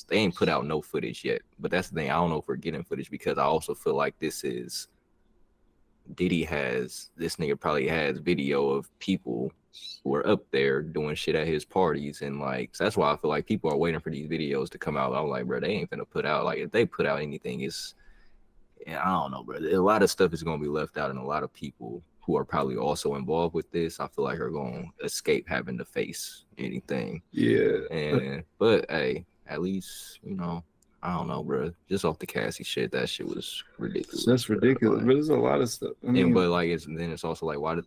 they ain't put out no footage yet. But that's the thing. I don't know if we're getting footage because I also feel like this nigga probably has video of people who are up there doing shit at his parties. And so that's why I feel like people are waiting for these videos to come out. I'm like, bro, they ain't finna put out, if they put out anything, I don't know, bro. A lot of stuff is going to be left out, and a lot of people who are probably also involved with this, I feel like are going to escape having to face anything. Yeah. But hey, at least, I don't know, bro. Just off the Cassie shit, that shit was ridiculous. That's ridiculous. Like, but there's a lot of stuff. I mean, but like, it's also like, why did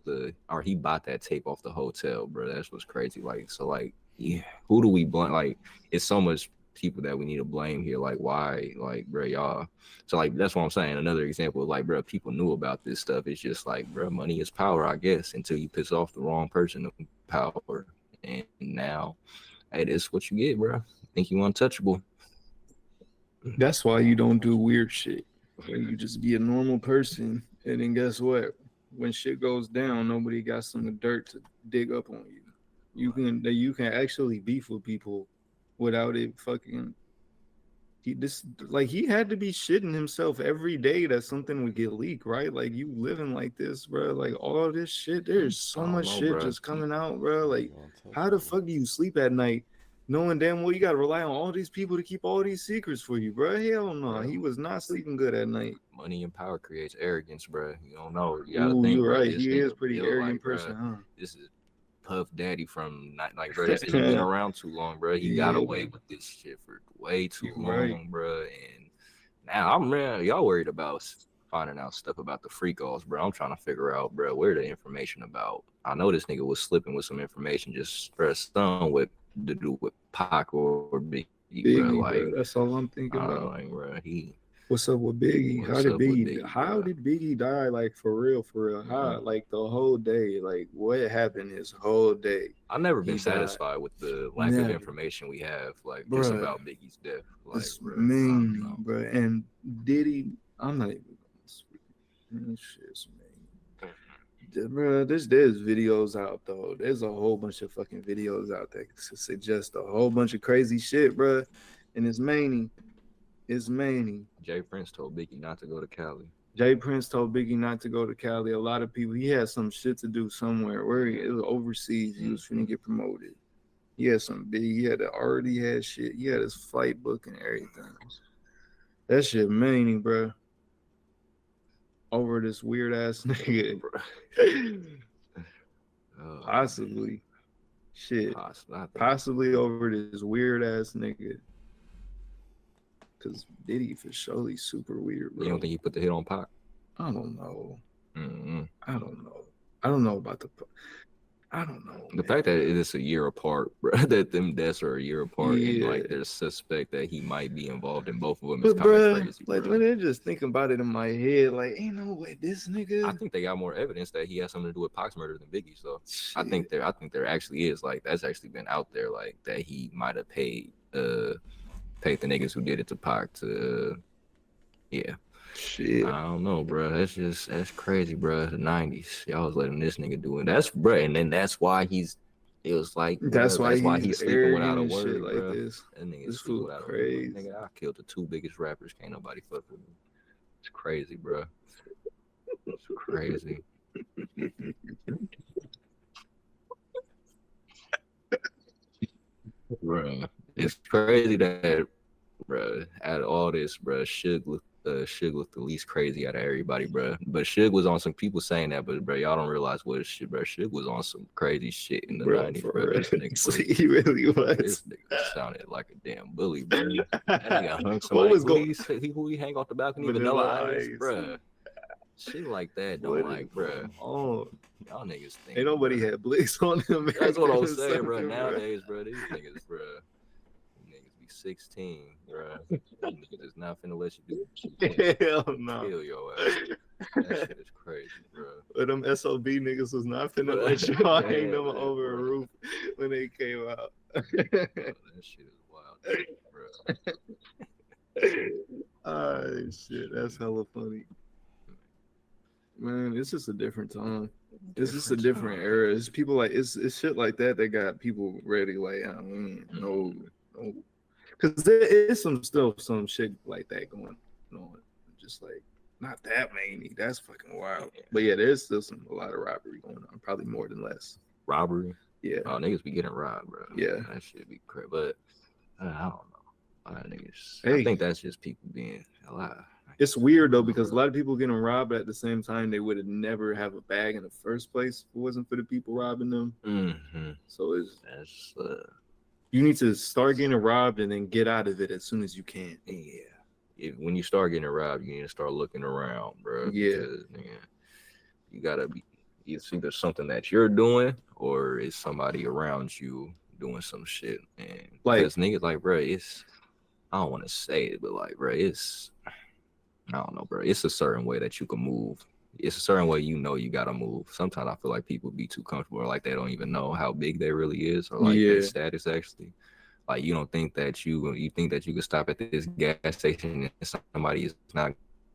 he bought that tape off the hotel, bro? That's what's crazy. Like, so like, yeah, who do we blame? Like, it's so much people that we need to blame here. Like, why? Like, bro, y'all. So like, that's what I'm saying. Another example of like, bro, people knew about this stuff. It's just like, bro, money is power, I guess, until you piss off the wrong person of power. And now, hey, this is what you get, bro. Think you untouchable. That's why you don't do weird shit. You just be a normal person, and then guess what? When shit goes down, nobody got some dirt to dig up on you. You can actually beef with people without it fucking. He had to be shitting himself every day that something would get leaked, right? Like you living like this, bro. Like all this shit, there's so much shit bro. Just coming out, bro. Like how the fuck do you sleep at night? Knowing damn well you gotta rely on all these people to keep all these secrets for you, bro. Hell no, he was not sleeping good at night. Money and power creates arrogance, bro. You don't know. You gotta think, you're bro, right. He is pretty arrogant like, person, bro, huh? This is Puff Daddy from bro. He's been around too long, bro. He got away with this shit for way too long, bro. And now y'all worried about finding out stuff about the freak-offs, bro. I'm trying to figure out, bro, where the information about. I know this nigga was slipping with some information just for some with to do with Pac or Biggie, bro. Like bro. That's all I'm thinking about. Like, bro, what's up with Biggie? How did Biggie die? Like for real? How? Like the whole day? Like what happened his whole day? I've never been satisfied with the lack of information we have, like just about Biggie's death. Like, it's mean, bro. And Diddy, I'm not even gonna speak. This shit's mean. Bro, there's videos out though. There's a whole bunch of fucking videos out there to suggest a whole bunch of crazy shit, bro. And it's Manny. Jay Prince told Biggie not to go to Cali. A lot of people. He had some shit to do somewhere. It was overseas. He was finna get promoted. He had some big. He already had shit. He had his flight book and everything. That shit Manny, bro. Over this weird ass nigga, bro. Possibly. Shit. Possibly over this weird ass nigga. Cause Diddy for surely super weird, bro. You don't think he put the hit on Pac? I don't know. Mm-hmm. I don't know about I don't know. The fact that it is a year apart, bro, that them deaths are a year apart, and like there's suspect that he might be involved in both of them is kind of crazy. Like when they're just thinking about it in my head, like ain't no way this nigga. I think they got more evidence that he has something to do with Pac's murder than Biggie. So shit. I think there actually is like that's actually been out there like that he might have paid the niggas who did it to Pac to Shit. I don't know, bro. That's crazy, bro. The 90s. Y'all was letting this nigga do it. That's bro, and then that's why he's that's why he's sleeping without a word like bro. This. That nigga this sleeping without crazy. A word. Nigga, I killed the two biggest rappers. Can't nobody fuck with me. It's crazy, bro. It's crazy. Bro, it's crazy that bro, out of all this, bro, Suge looked the least crazy out of everybody, bro. But Suge was on some people saying that, but bro, y'all don't realize what shit, bro. Suge was on some crazy shit in the 90s, bro. This nigga, he really was. This nigga sounded like a damn bully, bro. That nigga hung somebody. Who he hang off the balcony? Vanilla Ice, bro. Shit like that, don't like, bro. Oh, y'all niggas think. Ain't nobody had blicks on him. That's what I'm saying, bro. Nowadays, bro, these niggas, bro. 16, bro. Niggas is not finna let you do hell no. Kill your ass. That shit is crazy, bro. But them SOB niggas was not finna let y'all hang them over a roof when they came out. Bro, that shit is wild, bro. Oh shit, that's hella funny. Man, it's just a different time. It's just a different era. It's people like it's shit like that got people ready. Like I mean, no. Because there is some shit like that going on. Just like not that many. That's fucking wild. But yeah, there's still a lot of robbery going on. Probably more than less. Robbery? Yeah. Oh, niggas be getting robbed, bro. Yeah. That shit be crazy. But I don't know. A lot of niggas. Hey. I think that's just people being alive. It's weird though because a lot of people getting robbed at the same time they would have never have a bag in the first place if it wasn't for the people robbing them. Mm-hmm. So You need to start getting robbed and then get out of it as soon as you can. Yeah. When you start getting robbed, you need to start looking around, bro. Yeah. Because, man, you gotta be. It's either something that you're doing or it's somebody around you doing some shit. And like, because niggas, like, bro, it's. I don't want to say it, but like, bro, it's. I don't know, bro. It's a certain way that you can move. It's a certain way you gotta move. Sometimes I feel like people be too comfortable, or like they don't even know how big they really is, or like their status actually. Like you don't think that you think that you could stop at this gas station and somebody is not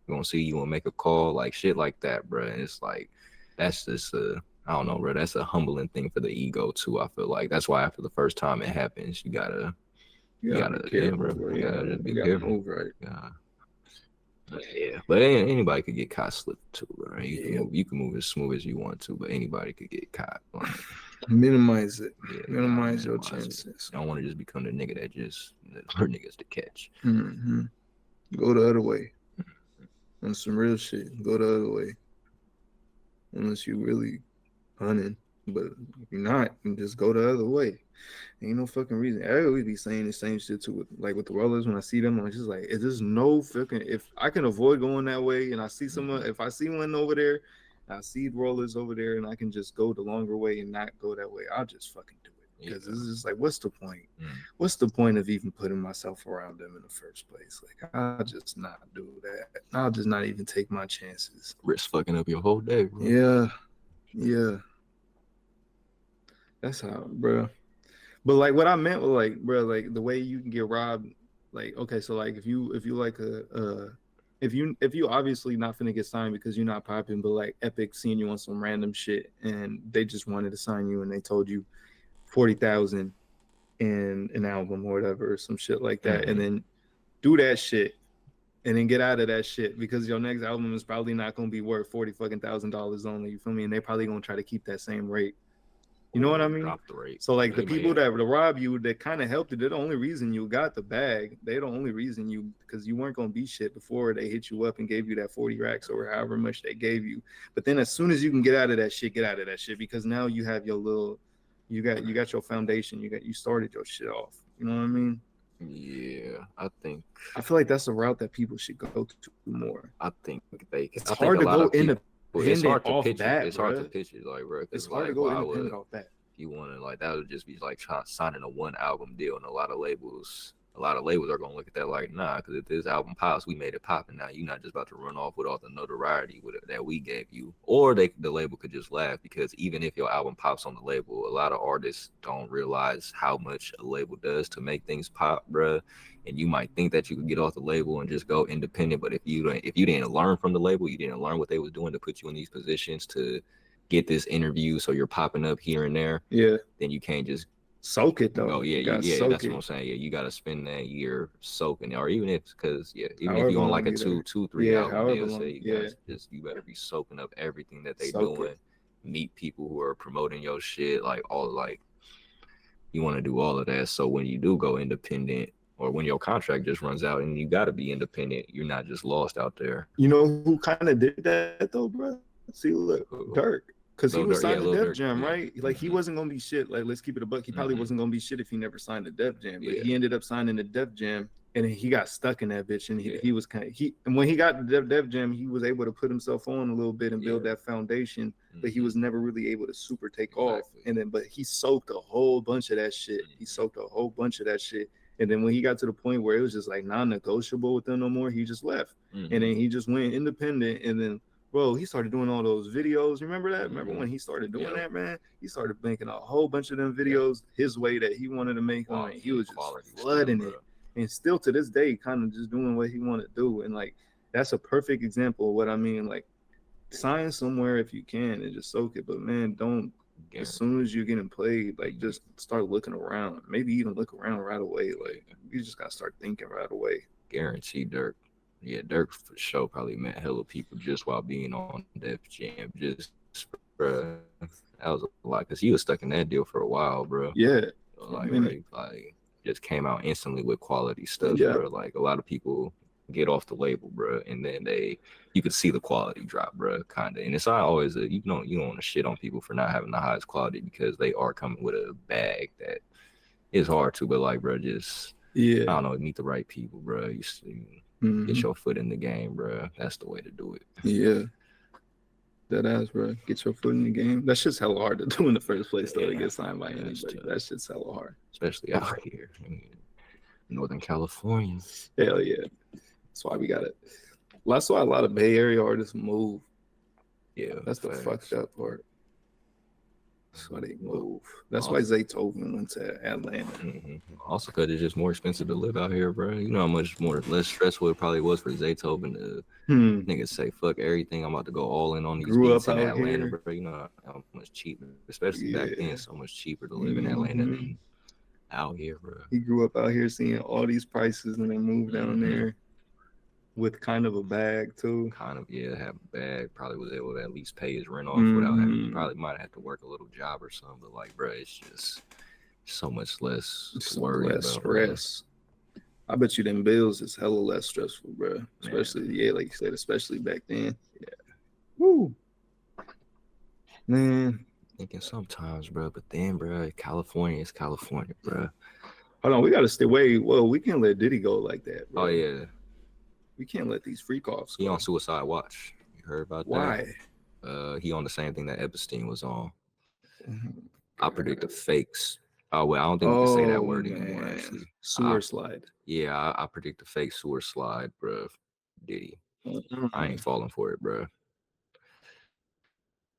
gonna see you and make a call, like shit like that, bro. And it's like that's just I don't know, bro. That's a humbling thing for the ego too. I feel like that's why after the first time it happens, you gotta be careful, bro. You gotta just be careful. Move right. Yeah, but anybody could get caught slipping too, bro. You can move as smooth as you want to, but anybody could get caught. Like, minimize it. Minimize your chances. I don't want to just become the nigga that just for niggas to catch. Mm-hmm. Go the other way. On some real shit, go the other way. Unless you really hunting, but if you're not, you just go the other way. Ain't no fucking reason. I always be saying the same shit too, with the rollers. When I see them, I'm just like, there's no fucking. If I can avoid going that way, and I see someone, if I see one over there, I see rollers over there, and I can just go the longer way and not go that way, I'll just fucking do it. Because it's just like, what's the point? What's the point of even putting myself around them in the first place? Like, I'll just not do that. I'll just not even take my chances. Risk fucking up your whole day, bro. Yeah. That's how, bro. But like what I meant was like, bro, like the way you can get robbed, like, okay, so like if you like if you obviously not finna get signed because you're not popping, but like Epic seeing you on some random shit and they just wanted to sign you and they told you 40,000 in an album or whatever, or some shit like that, and then do that shit and then get out of that shit because your next album is probably not gonna be worth $40,000 only. You feel me? And they probably gonna try to keep that same rate. You know what I mean? Drop the rate. So like the people that rob you, that kind of helped it. They're the only reason you got the bag. They're the only reason because you weren't gonna be shit before they hit you up and gave you that 40 racks or however much they gave you. But then as soon as you can get out of that shit, get out of that shit because now you have your little, you got your foundation. You started your shit off. You know what I mean? Yeah, I feel like that's a route that people should go to more. I think it's hard to go independent. It's hard to off pitch that. it. It's hard to pitch it, like, bro. It's hard to go independent off that. If you want to, like, that would just be like signing a one album deal, and a lot of labels are gonna look at that like, nah, because if this album pops, we made it popping. Now you're not just about to run off with all the notoriety that we gave you, or the label could just laugh because even if your album pops on the label, a lot of artists don't realize how much a label does to make things pop, bro. And you might think that you could get off the label and just go independent, but if you didn't learn from the label, you didn't learn what they was doing to put you in these positions to get this interview, so you're popping up here and there. Yeah. Then you can't just soak it though. Oh yeah, that's what I'm saying. Yeah, you gotta spend that year soaking, or even if if you're on like a 2-3 album deal, say you better be soaking up everything that they doing. Meet people who are promoting your shit, you want to do all of that. So when you do go independent, or when your contract just runs out and you got to be independent, you're not just lost out there. You know who kind of did that though, bro? See, look, Dirk. Because he was signed to Def Jam, right? Like, he wasn't going to be shit. Like, let's keep it a buck. He probably wasn't going to be shit if he never signed to Def Jam. But he ended up signing to Def Jam, and he got stuck in that bitch. And he was and when he got to Def Jam, he was able to put himself on a little bit and build that foundation. But he was never really able to super take off. And but he soaked a whole bunch of that shit. And then when he got to the point where it was just like non-negotiable with them no more, he just left. And then he just went independent. And then, bro, he started doing all those videos. Remember that? Remember when he started doing that, man? He started making a whole bunch of them videos his way that he wanted to make them. He was just flooding it. And still to this day, kind of just doing what he wanted to do. And like, that's a perfect example of what I mean. Like, sign somewhere if you can and just soak it. But man, don't. As soon as you're getting played, like, just start looking around. Maybe even look around right away. Like, you just gotta start thinking right away. Guarantee Dirk. Yeah, Dirk for sure probably met hella people just while being on Def Jam. Just, bro, that was a lot because he was stuck in that deal for a while, bro. Yeah, like just came out instantly with quality stuff, bro. Like, a lot of people get off the label, bro, and then you could see the quality drop, bro, kind of. And it's not always you don't want to shit on people for not having the highest quality because they are coming with a bag that it's hard to, but like, bro, just Yeah. I don't know, meet the right people, bro. You get your foot in the game, bro. That's the way to do it. Yeah. That ass, bro. Get your foot in the game. That's just hella hard to do in the first place, though, to get signed by anybody. That shit's hella hard. Especially out here in Northern California. Hell yeah. That's why we got it. That's why a lot of Bay Area artists move. Yeah. That's the fucked up part. That's why they move. That's why Zaytoven went to Atlanta. Also, because it's just more expensive to live out here, bro. You know how much less stressful it probably was for Zaytoven to niggas say, fuck everything. I'm about to go all in on these beats in Atlanta, bro. You know how much cheaper, especially back then, so much cheaper to live in Atlanta than out here, bro. He grew up out here seeing all these prices and then moved down there with kind of a bag too. Have a bag. Probably was able to at least pay his rent off without having. Probably might have to work a little job or something. But like, bro, it's just so much less worry about stress. Bro. I bet you them bills is hella less stressful, bro. Especially like you said, especially back then. Yeah. Woo. Man. Thinking sometimes, bro, but then, bro, California is California, bro. Hold on, we gotta stay away. Well, we can't let Diddy go like that, bro. Oh yeah. We can't let these freak offs go. He on suicide watch. You heard about that? Why? He on the same thing that Epstein was on. I predict the fakes. Oh well, I don't think we can say that word anymore. Actually, sewer slide. Yeah, I predict the fake sewer slide, bro. Diddy. I ain't falling for it, bro.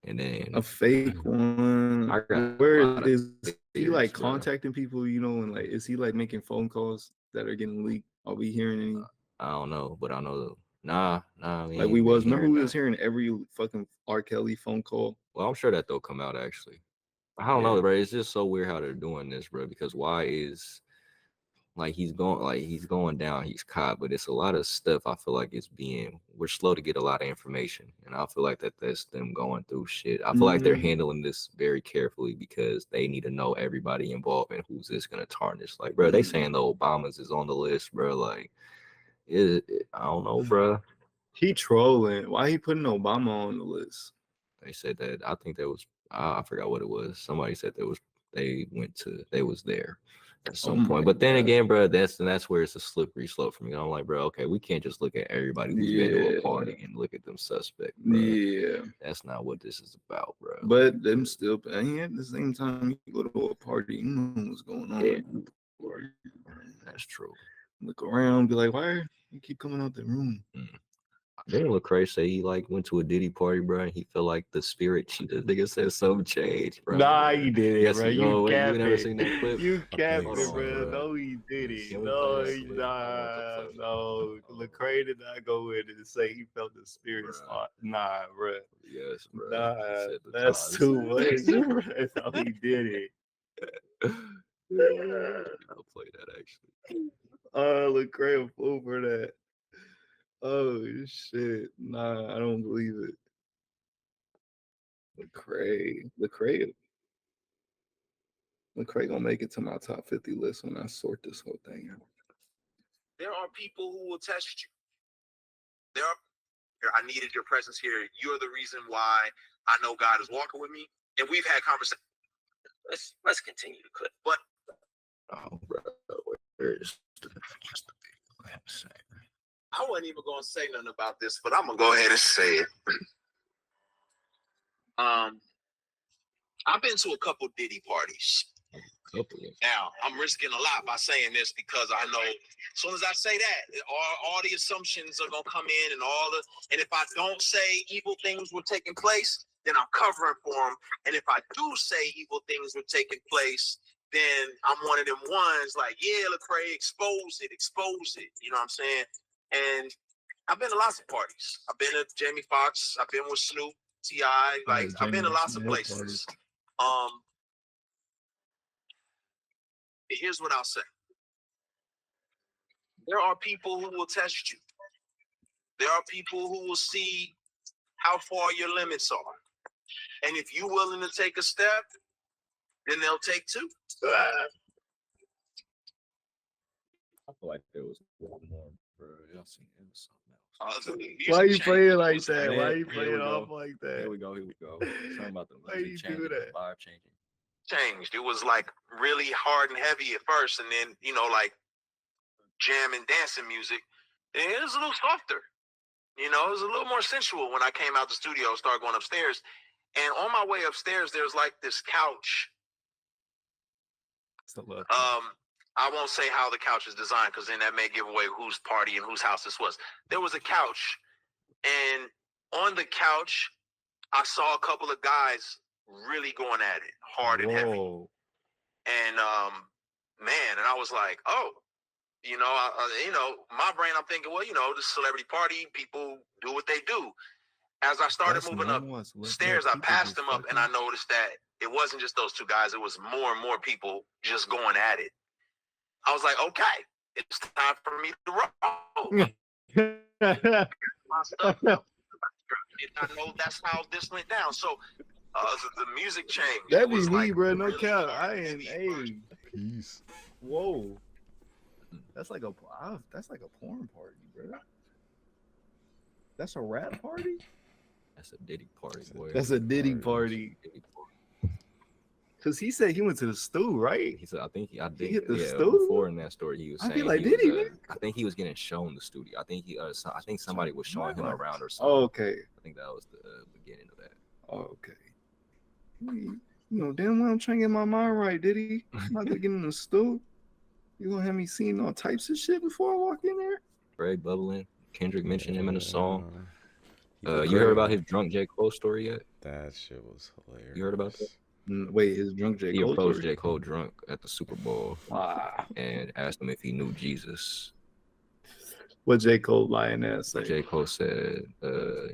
And then a fake one. Where is he like contacting people? You know, and like is he like making phone calls that are getting leaked? Are we hearing any? I don't know, but I know. Nah. Like we was hearing every fucking R. Kelly phone call. Well, I'm sure that they'll come out actually. I don't know, bro. It's just so weird how they're doing this, bro. Because why is he's going down, he's caught, but it's a lot of stuff. I feel like we're slow to get a lot of information, and I feel like that's them going through shit. I feel like they're handling this very carefully because they need to know everybody involved and who's this gonna tarnish. Like, bro, they saying the Obamas is on the list, bro. Like. I don't know, bro. He trolling. Why he putting Obama on the list? They said that. I think that was. I forgot what it was. Somebody said they was there at some point. But then again, bro, that's where it's a slippery slope for me. I'm like, bro, okay, we can't just look at everybody who's been to a party and look at them suspects. Bro. Yeah, that's not what this is about, bro. But them still, at the same time, you go to a party, you know what's going on. Yeah. That's true. Look around, be like, why you keep coming out the room? Then Lecrae say he went to a Diddy party, bro, and he felt like the spirit cheated. Nigga said something changed, bro. Nah, he did it, bro. You capped never seen that clip? You capped it, bro. No, he did it. No, Lecrae did not go in and say he felt the spirit. Nah, bro. Yes, bro. Nah, that's too much, bro. No, he did it. I'll play that actually. Lecrae a fool for that. Oh shit! Nah, I don't believe it. Lecrae gonna make it to my top 50 list when I sort this whole thing out. There are people who will test you. I needed your presence here. You're the reason why I know God is walking with me, and we've had conversations. Let's continue the clip. But bro, where's the I wasn't even gonna say nothing about this, but I'm gonna go ahead and say it. I've been to a couple Diddy parties. Now I'm risking a lot by saying this because I know as soon as I say that, all the assumptions are gonna come in, and if I don't say evil things were taking place, then I'm covering for them. And if I do say evil things were taking place, then I'm one of them ones like, yeah, Lecrae, expose it. You know what I'm saying? And I've been to lots of parties. I've been to Jamie Foxx. I've been with Snoop, T.I. I've been to lots of places. Here's what I'll say. There are people who will test you. There are people who will see how far your limits are. And if you're willing to take a step, then they'll take two. I feel like there was one more, bro. Y'all seen it was something else. Why you playing like that? Why you playing off like that? Here we go. Something about the Why you do that? Vibe changing. changed. It was like really hard and heavy at first, and then like jam and dancing music. And it was a little softer. It was a little more sensual when I came out the studio and started going upstairs. And on my way upstairs, there's like this couch. I won't say how the couch is designed because then that may give away whose party and whose house this was. There was a couch, and on the couch, I saw a couple of guys really going at it hard and heavy. And man, and I was like, oh, my brain, I'm thinking, well, this celebrity party, people do what they do. As I started moving up stairs, I passed them up, and I noticed that it wasn't just those two guys. It was more and more people just going at it. I was like, okay, it's time for me to roll. My stuff. I know that's how this went down. So the music changed. That be me, bro. No cap. I ain't. Hey. Peace. Whoa. That's like a porn party, bro. That's a rap party. That's a Diddy party, boy. That's a Diddy party. Cause he said he went to the stew, right? He said, I think I did. He hit the stew? Before in that story, he was saying, like, Diddy, man. I think he was getting shown the studio. I think somebody was showing him around or something. Oh, okay. I think that was the beginning of that. Oh, okay. Damn well I'm trying to get my mind right, Diddy. I'm not gonna get in the stew. You gonna have me seeing all types of shit before I walk in there? Greg bubbling. Kendrick mentioned him in the song. You heard about his drunk J. Cole story yet? That shit was hilarious. You heard about that? Wait, his drunk J. Cole? He approached J. Cole drunk at the Super Bowl Wow. and asked him if he knew Jesus. What J. Cole lying at say? J. Cole said,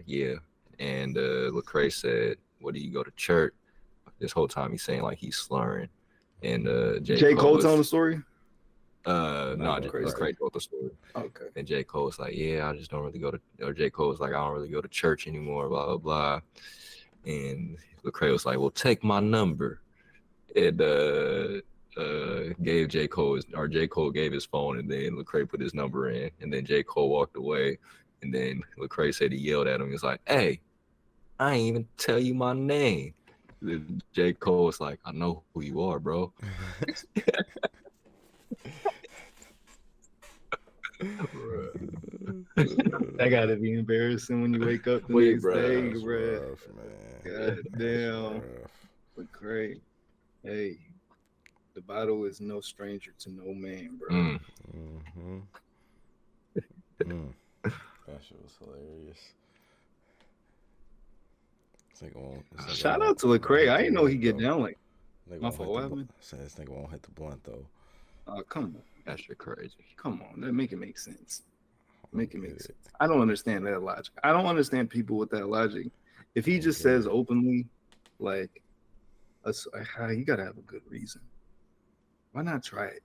yeah. And Lecrae said, what do you go to church? This whole time he's saying like he's slurring. And J. Cole telling the story? No, Lecrae told the story. Okay. And J. Cole was like, yeah, I just don't really go to, or J. Cole was like, I don't really go to church anymore, blah, blah, blah. And Lecrae was like, well, take my number. And gave J. Cole J. Cole gave his phone, and then Lecrae put his number in, and then J. Cole walked away. And then Lecrae said he yelled at him. He was like, hey, I ain't even tell you my name. Then J. Cole was like, I know who you are, bro. That gotta be embarrassing when you wake up the next day, bro. God damn. But great. Hey, the Bible is no stranger to no man, bro. Mm-hmm. That shit was hilarious. Shout out to Lecrae. I didn't know he get down like. My fault. What happened? This nigga won't hit the blunt though. Come on. That shit crazy. Come on, that make it make sense. Make it make sense. I don't understand that logic. I don't understand people with that logic. If he just says openly, like, you gotta have a good reason. Why not try it?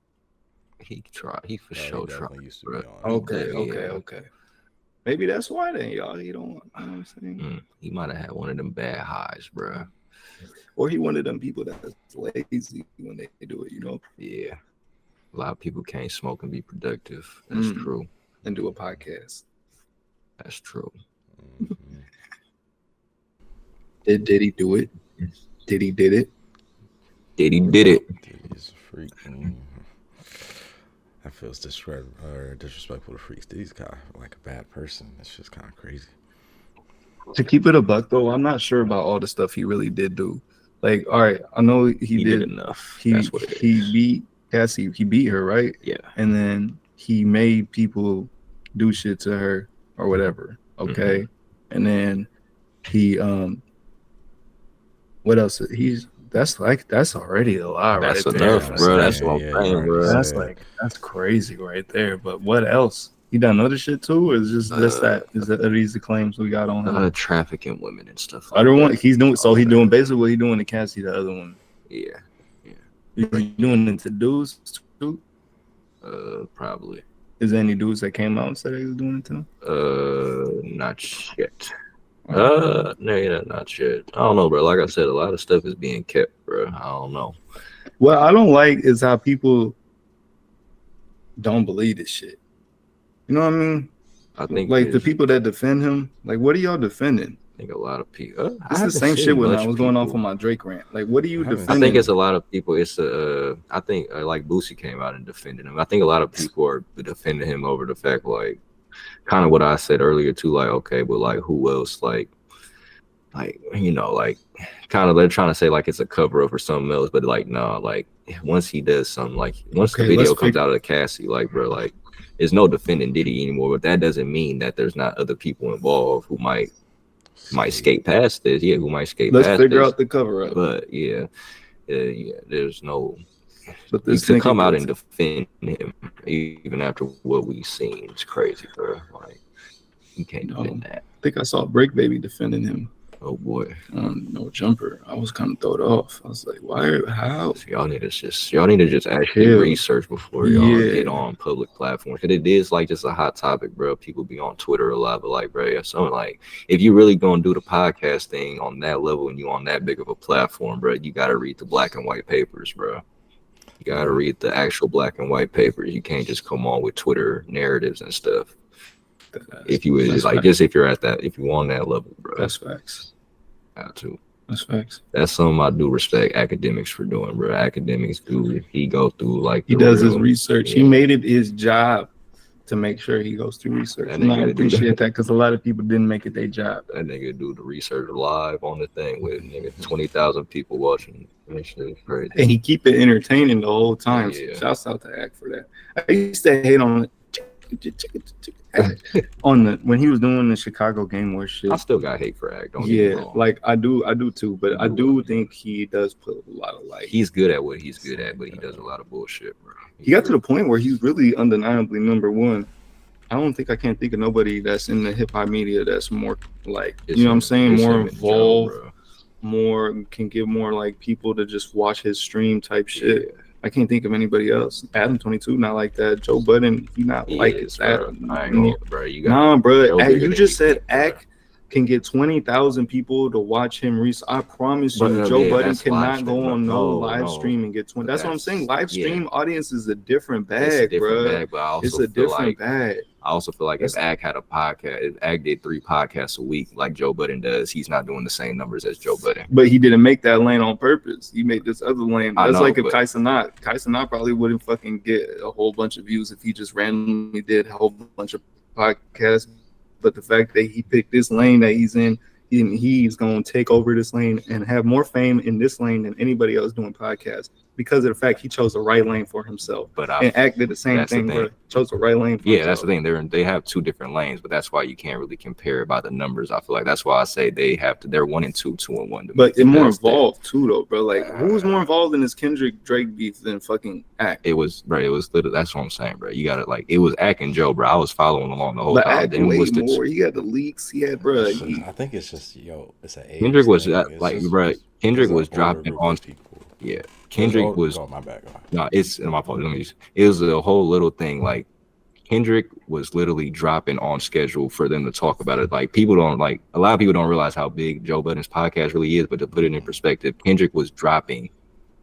He tried. He for sure tried. Okay. Maybe that's why then, y'all. You don't. You know what I'm saying? He might have had one of them bad highs, bro. Or he one of them people that's lazy when they do it. You know? Yeah. A lot of people can't smoke and be productive. That's true. And do a podcast. That's true. Mm-hmm. Did he do it? Did he did it? Did he did it? Diddy's a freak. That feels disrespectful to freaks. Diddy's kind of like a bad person. It's just kind of crazy. To keep it a buck, though, I'm not sure about all the stuff he really did do. Like, all right, I know he did enough. That's what he beat Cassie. He beat her, right? Yeah. And then he made people do shit to her or whatever. Okay. Mm-hmm. And then he what else? That's already a lot, right? That's enough, bro. That's what I'm saying, bro. That's crazy right there. But what else? He done other shit too, or is that? Are these the claims we got on him? Trafficking women and stuff. Other one, he's doing. So he's doing basically what he's doing to Cassie, the other one. Yeah. Is he doing it to dudes too? Probably. Is there any dudes that came out and said he was doing it to them? Not yet. No, not yet. I don't know, bro. Like I said, a lot of stuff is being kept, bro. I don't know. What I don't like is how people don't believe this shit. You know what I mean? I think like the people that defend him, like, what are y'all defending? I think a lot of people. It's the same shit when I was going off on my Drake rant. Like, what do you defend? I think it's a lot of people. It's I think like Boosie came out and defended him. I think a lot of people are defending him over the fact, like, kind of what I said earlier too. Like, okay, but like, who else? Like you know, like, kind of they're trying to say like it's a cover up or something else, but like, no, like once he does something, like once the video comes out of the Cassie, like, bro, like, there's no defending Diddy anymore. But that doesn't mean that there's not other people involved who might skate past this. Yeah, who might skate past this. Let's figure out the cover up. But yeah, there's no. But this to come out and defend him even after what we've seen, it's crazy, bro. Like, you can't defend that. I think I saw Break Baby defending him. Oh boy, No Jumper. I was kind of thrown off. I was like, why? How? So y'all need to just actually research before y'all get on public platforms. Cause it is like just a hot topic, bro. People be on Twitter a lot, but like, bro, something like if you really gonna do the podcast thing on that level and you on that big of a platform, bro, you gotta read the black and white papers, bro. You gotta read the actual black and white papers. You can't just come on with Twitter narratives and stuff. If you was like, just if you're at that, if you on that level, bro. That's facts. Got to. That's facts. That's something I do respect Akademiks for doing, bro. Akademiks he go through like he does his research. Yeah. He made it his job to make sure he goes through research. And I appreciate that because a lot of people didn't make it their job. That nigga do the research live on the thing with 20,000 people watching. That shit is crazy. And he keep it entertaining the whole time. Yeah. So shouts out to Ak for that. I used to hate on when he was doing the Chicago game war shit. I still got hate for Ak. Like I do too. But I do think he does put a lot of light. He's good at what he's good at, but he does a lot of bullshit, bro. He got to the point where he's really undeniably number one. I can't think of nobody that's in the hip hop media that's more like, you know what I'm saying, more involved, more can give more like people to just watch his stream type shit. Yeah. I can't think of anybody else. Adam22 not like that. Joe Budden, he not like that. Bro. You just said Ak can get 20,000 people to watch him. I promise you, Joe Budden cannot go on no live stream and get 20. That's what I'm saying. Live stream audience is a different bag, bro. It's a different bag. I also feel like if Ak had a podcast, if Ak did 3 podcasts a week like Joe Budden does, he's not doing the same numbers as Joe Budden. But he didn't make that lane on purpose. He made this other lane. That's like if Tyson Knott probably wouldn't fucking get a whole bunch of views if he just randomly did a whole bunch of podcasts. But the fact that he picked this lane that he's in, he's going to take over this lane and have more fame in this lane than anybody else doing podcasts because of the fact he chose the right lane for himself. And Ak did the same thing, bro. Chose the right lane for himself. That's the thing. They have 2 different lanes, but that's why you can't really compare it by the numbers. I feel like that's why I say they're 1 and 2, 2 and 1. But it's more involved too, though, bro. Like, who was more involved in this Kendrick Drake beef than fucking Ak? It was literally, that's what I'm saying, bro. You got to it was Ak and Joe, bro. I was following along the whole time. Ak way more. He had the leaks. He had, bro. I think it's just, it's an age Kendrick was thing. bro. Kendrick was dropping on. Yeah. Kendrick was my bad. No, it's my fault. It was a whole little thing. Like Kendrick was literally dropping on schedule for them to talk about it. Like a lot of people don't realize how big Joe Budden's podcast really is. But to put it in perspective, Kendrick was dropping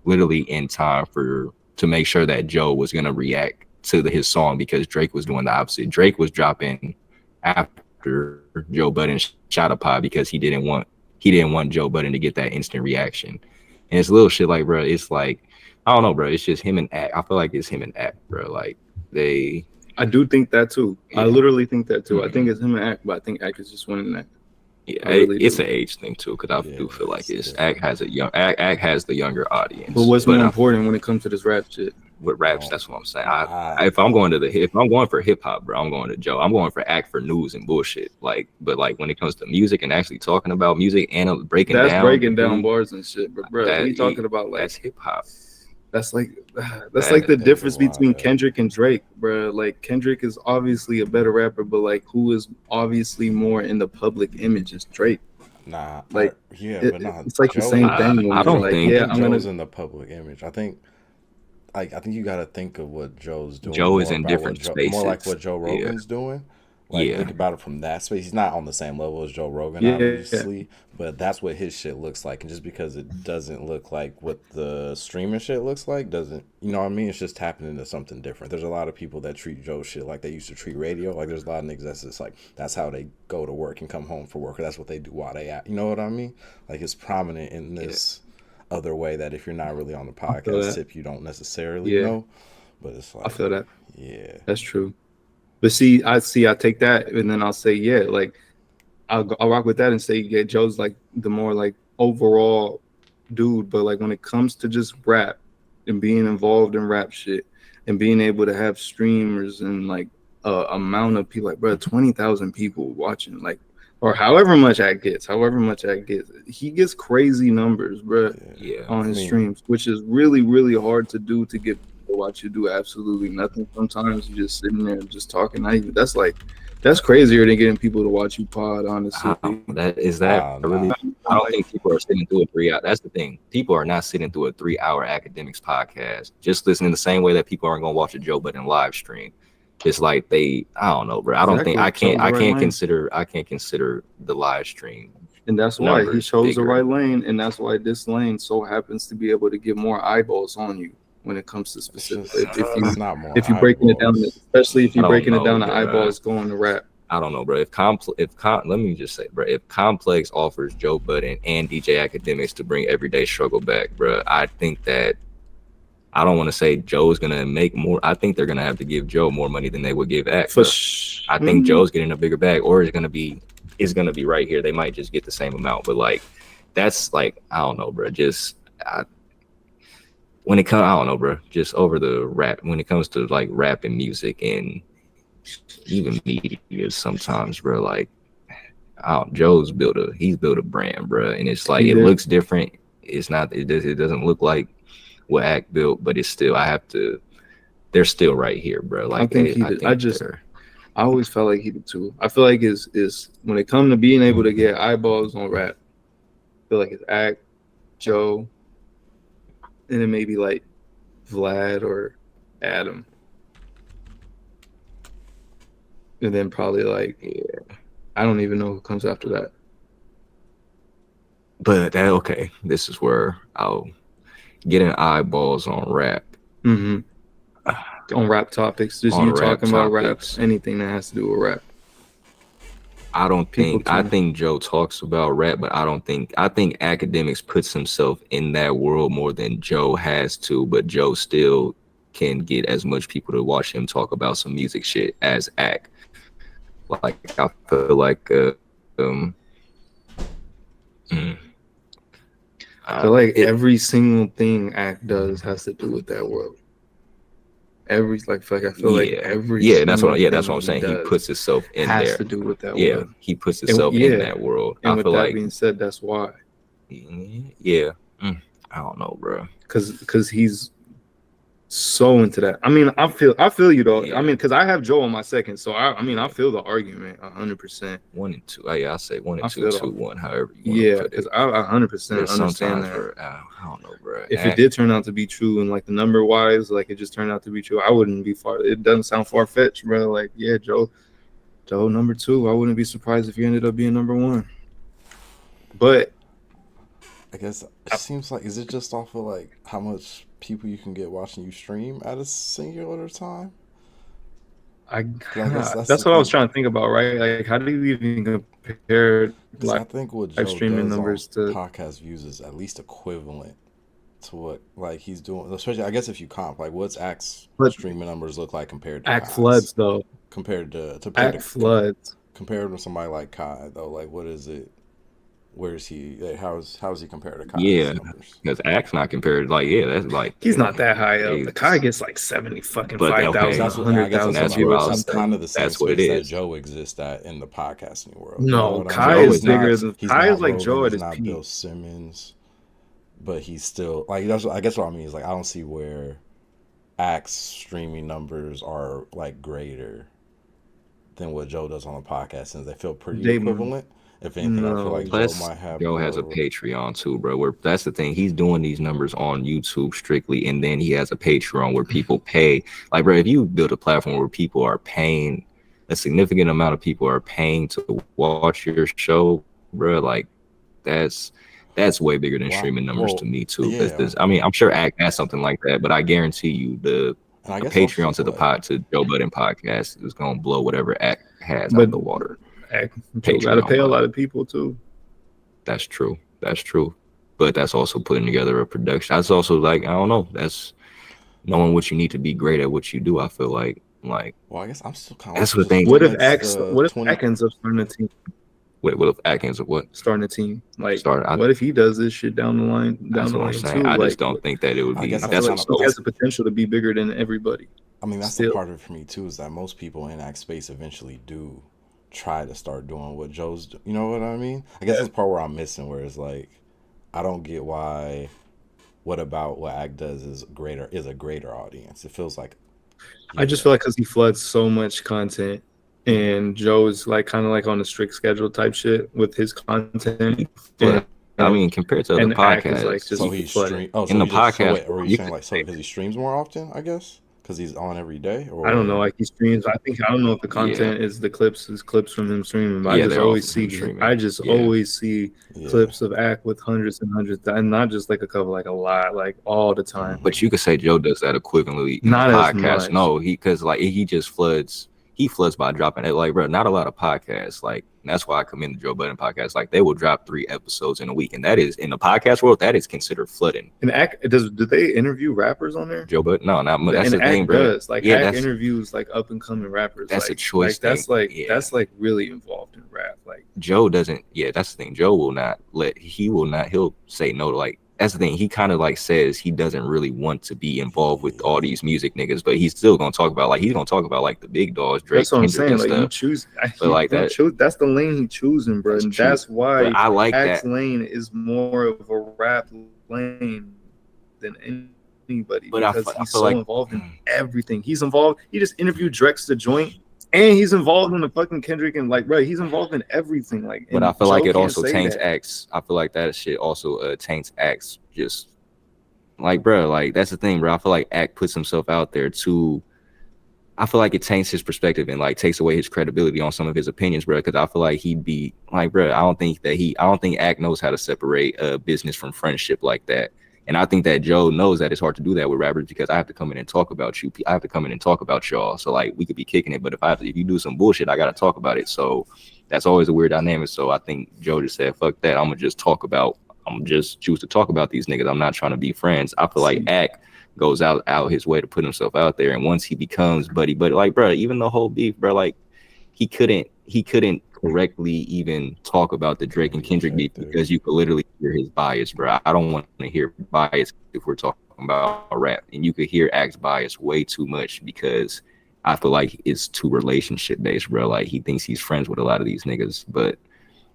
literally in time to make sure that Joe was gonna react to his song because Drake was doing the opposite. Drake was dropping after Joe Budden shot a pod because he didn't want Joe Budden to get that instant reaction. And it's little shit like, bro, it's like, I don't know, bro. It's just him and Ak. I feel like it's him and Ak, bro. Like, I do think that, too. Yeah. I literally think that, too. I think it's him and Ak, but I think Ak is just winning that. Yeah, it's an age thing, too, because I do feel like Ak has Ak has the younger audience. But what's more important when it comes to this rap shit? With raps, that's what I'm saying. If I'm going for hip hop, bro, I'm going to Joe. I'm going for Ak for news and bullshit. But when it comes to music and actually talking about music and breaking down bars and shit, but bro, we talking about like that's hip hop. That's like the difference between Kendrick and Drake, bro. Like Kendrick is obviously a better rapper, but like who is obviously more in the public image is Drake. It's like the same thing. I don't think Joe's in the public image. I think you got to think of what Joe's doing. Joe is in different spaces. More like what Joe Rogan's doing. Like, think about it from that space. He's not on the same level as Joe Rogan, obviously, but that's what his shit looks like. And just because it doesn't look like what the streaming shit looks like, doesn't, you know what I mean? It's just tapping into something different. There's a lot of people that treat Joe shit like they used to treat radio. Like, there's a lot of niggas that's just like, that's how they go to work and come home for work, or that's what they do while they at. You know what I mean? Like, it's prominent in this other way that if you're not really on the podcast tip, you don't necessarily know. But it's like, I feel that. Yeah. That's true. But I take that and then I'll say, like I'll rock with that and say, Joe's like the more like overall dude. But like when it comes to just rap and being involved in rap shit and being able to have streamers and like amount of people, like, bro, 20,000 people watching, like, or however much Act gets, he gets crazy numbers, bro, on his streams, which is really, really hard to do, to get people to watch you do absolutely nothing. Sometimes you're just sitting there just talking. That's crazier than getting people to watch you pod, honestly. I don't think people are sitting through a 3 hour. That's the thing. People are not sitting through a 3 hour Akademiks podcast, just listening the same way that people aren't going to watch a Joe Budden live stream. It's like I don't know, bro. I don't think I can't consider the live stream. And that's why he chose the right lane, and that's why this lane so happens to be able to get more eyeballs on you when it comes to specific. If you're breaking it down, especially if you're breaking it down to eyeballs going to rap. I don't know, bro. Let me just say, bro, if Complex offers Joe Budden and DJ Akademiks to bring Everyday Struggle back, bro, I think that, I don't want to say Joe's going to make more. I think they're going to have to give Joe more money than they would give Act. I think Joe's getting a bigger bag, or it's going to be right here. They might just get the same amount, but like, that's like, I don't know, bro. When it comes, I don't know, bro, just over the rap, when it comes to like rap and music and even media sometimes, bro, like, Joe's built a brand, bro. And it's like, it looks different. It's not, it doesn't look like what Act built, but it's still, they're still right here, bro. Like, I always felt like he did too. I feel like is when it comes to being able to get eyeballs on rap, I feel like it's Act, Joe, and then maybe like Vlad or Adam. And then probably like, I don't even know who comes after that. But this is where I'll getting eyeballs on rap. On rap topics, just you talking about rap, anything that has to do with rap. I think Joe talks about rap, but I think Akademiks puts himself in that world more than Joe has to, but Joe still can get as much people to watch him talk about some music shit as Act. Like, I feel like I feel like every single thing Act does has to do with that world. I feel like every that's what I'm saying. He puts himself in there. Has to do with that world. He puts himself in that world. And with that being said, that's why. I don't know, bro. Because he's so into that. I mean, I feel you though. I mean, because I have Joe on my second, so I feel the argument 100%. 1 and 2. I say 1 and 2, 2, 1, however you want to put it. Because I 100% understand that. I don't know, bro. If it did turn out to be true and like the number wise, like it just turned out to be true, I wouldn't be far. It doesn't sound far fetched, bro. Like, Joe number 2. I wouldn't be surprised if he ended up being number 1. But I guess it seems like, is it just off of like how much people you can get watching you stream at a singular time? That's what I was trying to think about, right? Like, how do you even compare I think what Joe streaming does numbers on to podcast views is at least equivalent to what like he's doing. Especially, I guess if you comp, like, what's Act's streaming numbers look like compared to Act Kai's? floods though? Compared to floods. Compared to somebody like Kai though, like, what is it? Where is he? Like, how is he compared to Kai? Because Act's not compared. Like, that's like, he's not that high up. The Kai gets like 5,000, 100,000. That's kind of the same space that Joe exists at in the podcasting world. No, Kai is bigger than Kai is like Joe at his peak. Bill Simmons, but he's still like, that's I guess what I mean is like, I don't see where Act's streaming numbers are like greater than what Joe does on the podcast, since they feel pretty equivalent. If anything, I feel like Joe might have. Joe has a Patreon too, bro. That's the thing. He's doing these numbers on YouTube strictly, and then he has a Patreon where people pay. Like, bro, if you build a platform where people are paying a significant amount of people are paying to watch your show, bro, like that's way bigger than streaming numbers to me too. Yeah. I mean, I'm sure Act has something like that, but I guarantee you the Patreon to the Joe Budden podcast is gonna blow whatever Act has out of the water. Act gotta pay a lot of people too. That's true. But that's also putting together a production. That's also like, I don't know. That's knowing what you need to be great at what you do. I feel like. Well, I guess I'm still kind of. That's the thing. What if Act ends up starting a team? What if Act ends up what? Starting a team. Like, what if he does this shit down the line? Too? I just don't think that it would be. He has the potential to be bigger than everybody. I mean, that's the part of it for me too. Is that most people in Act space eventually do try to start doing what Joe's. You know what I mean? I guess that's the part where I'm missing. Where it's like, I don't get why. What about what Act does is a greater audience? It feels like. I just feel like because he floods so much content, and Joe's like kind of like on a strict schedule type shit with his content. I mean, compared to other podcasts, like just so he's in the podcast. Or are you saying like so because he streams more often? I guess because he's on every day. Or I don't know. Like he streams. I don't know if the content is the clips from him streaming. But I just always see clips of Act with hundreds and hundreds, and not just like a couple, like a lot, like all the time. But you could say Joe does that equivalently in not the podcast. As much. No, because like he just floods. He floods by dropping it. Like, bro, not a lot of podcasts. Like, that's why I come in the Joe Budden podcast. Like, they will drop 3 episodes in a week, and that is in the podcast world. That is considered flooding. And Act do they interview rappers on there? Joe Budden, no, not much. That's the thing, bro. Act interviews like up and coming rappers. That's a choice. That's like really involved in rap. Like Joe doesn't. Yeah, that's the thing. Joe will not let. He'll say no to like. That's the thing. He kind of like says he doesn't really want to be involved with all these music niggas, but he's still gonna talk about like the big dogs, Drake. That's what I'm saying. Like you choose, that's the lane he choosing, bro. And that's why I like Act's that lane is more of a rap lane than anybody. But because he's so involved in everything. He's involved. He just interviewed Drex the Joint. And he's involved in the fucking Kendrick and like, bro, he's involved in everything. Like, but I feel like it also taints Acts. I feel like that shit also taints Acts. Just like, bro, like that's the thing, bro. I feel like Act puts himself out there too. I feel like it taints his perspective and like takes away his credibility on some of his opinions, bro. Because I feel like he'd be like, bro, I don't think Act knows how to separate business from friendship like that. And I think that Joe knows that it's hard to do that with rappers because I have to come in and talk about you. I have to come in and talk about y'all. So like we could be kicking it, but if you do some bullshit, I gotta talk about it. So that's always a weird dynamic. So I think Joe just said, "Fuck that! I'm gonna just choose to talk about these niggas. I'm not trying to be friends." I feel like Act goes out his way to put himself out there, and once he becomes buddy, like bro, even the whole beef, bro, like he couldn't correctly even talk about the Drake and Kendrick beef because you could literally hear his bias, bro. I don't want to hear bias if we're talking about rap, and you could hear Act's bias way too much because I feel like it's too relationship based, bro. Like he thinks he's friends with a lot of these niggas, but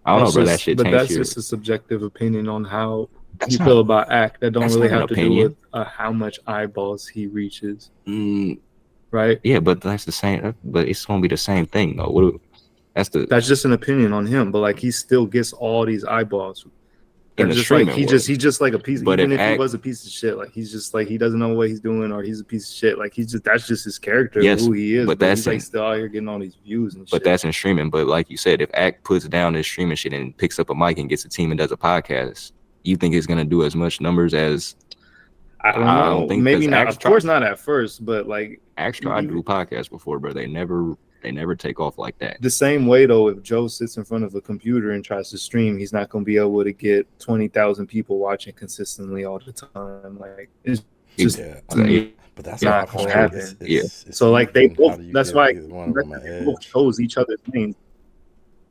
I don't know, bro. That shit. But that's just a subjective opinion on how you feel about Act. That don't really have to do with how much eyeballs he reaches, right? Yeah, but that's the same. But it's gonna be the same thing, though. That's just an opinion on him, but like he still gets all these eyeballs. In the streaming world. He's just like a piece. But even if he was a piece of shit, like he's just like he doesn't know what he's doing, or he's a piece of shit. Like that's just his character, who he is. But that's he's like still out here getting all these views and shit. But that's in streaming. But like you said, if Act puts down his streaming shit and picks up a mic and gets a team and does a podcast, you think it's gonna do as much numbers as? I don't know. Maybe not. Of course not at first, but like Act tried to do podcasts before, but they never take off like that. The same way though, if Joe sits in front of a computer and tries to stream, he's not gonna be able to get 20,000 people watching consistently all the time. Like it's just but that's not gonna happen. So like they both. That's why they both chose each other's lanes.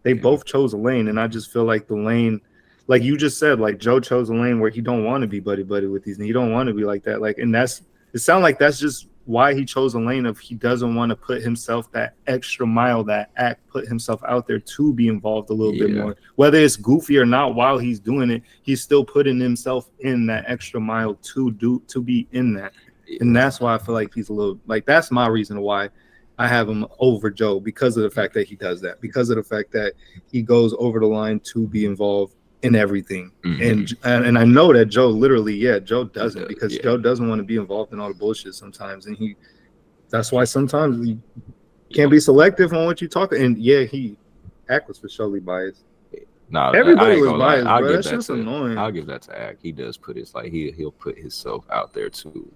They both chose a lane, and I just feel like the lane, like you just said, like Joe chose a lane where he don't want to be buddy with these, and he don't want to be like that. Like, and it sounds like that's just why he chose a lane of he doesn't want to put himself that extra mile that Act put himself out there to be involved a little bit more. Whether it's goofy or not, while he's doing it, he's still putting himself in that extra mile to be in that. And that's why I feel like he's a little like that's my reason why I have him over Joe, because of the fact that he does that, because of the fact that he goes over the line to be involved in everything. And I know that Joe literally, Joe doesn't, because Joe doesn't want to be involved in all the bullshit sometimes, and that's why sometimes can't be selective on what you talk. And yeah, Ack was for surely biased. Nah, everybody was biased, bro. That's just annoying. I'll give that to Ack. He does put his he'll put himself out there too.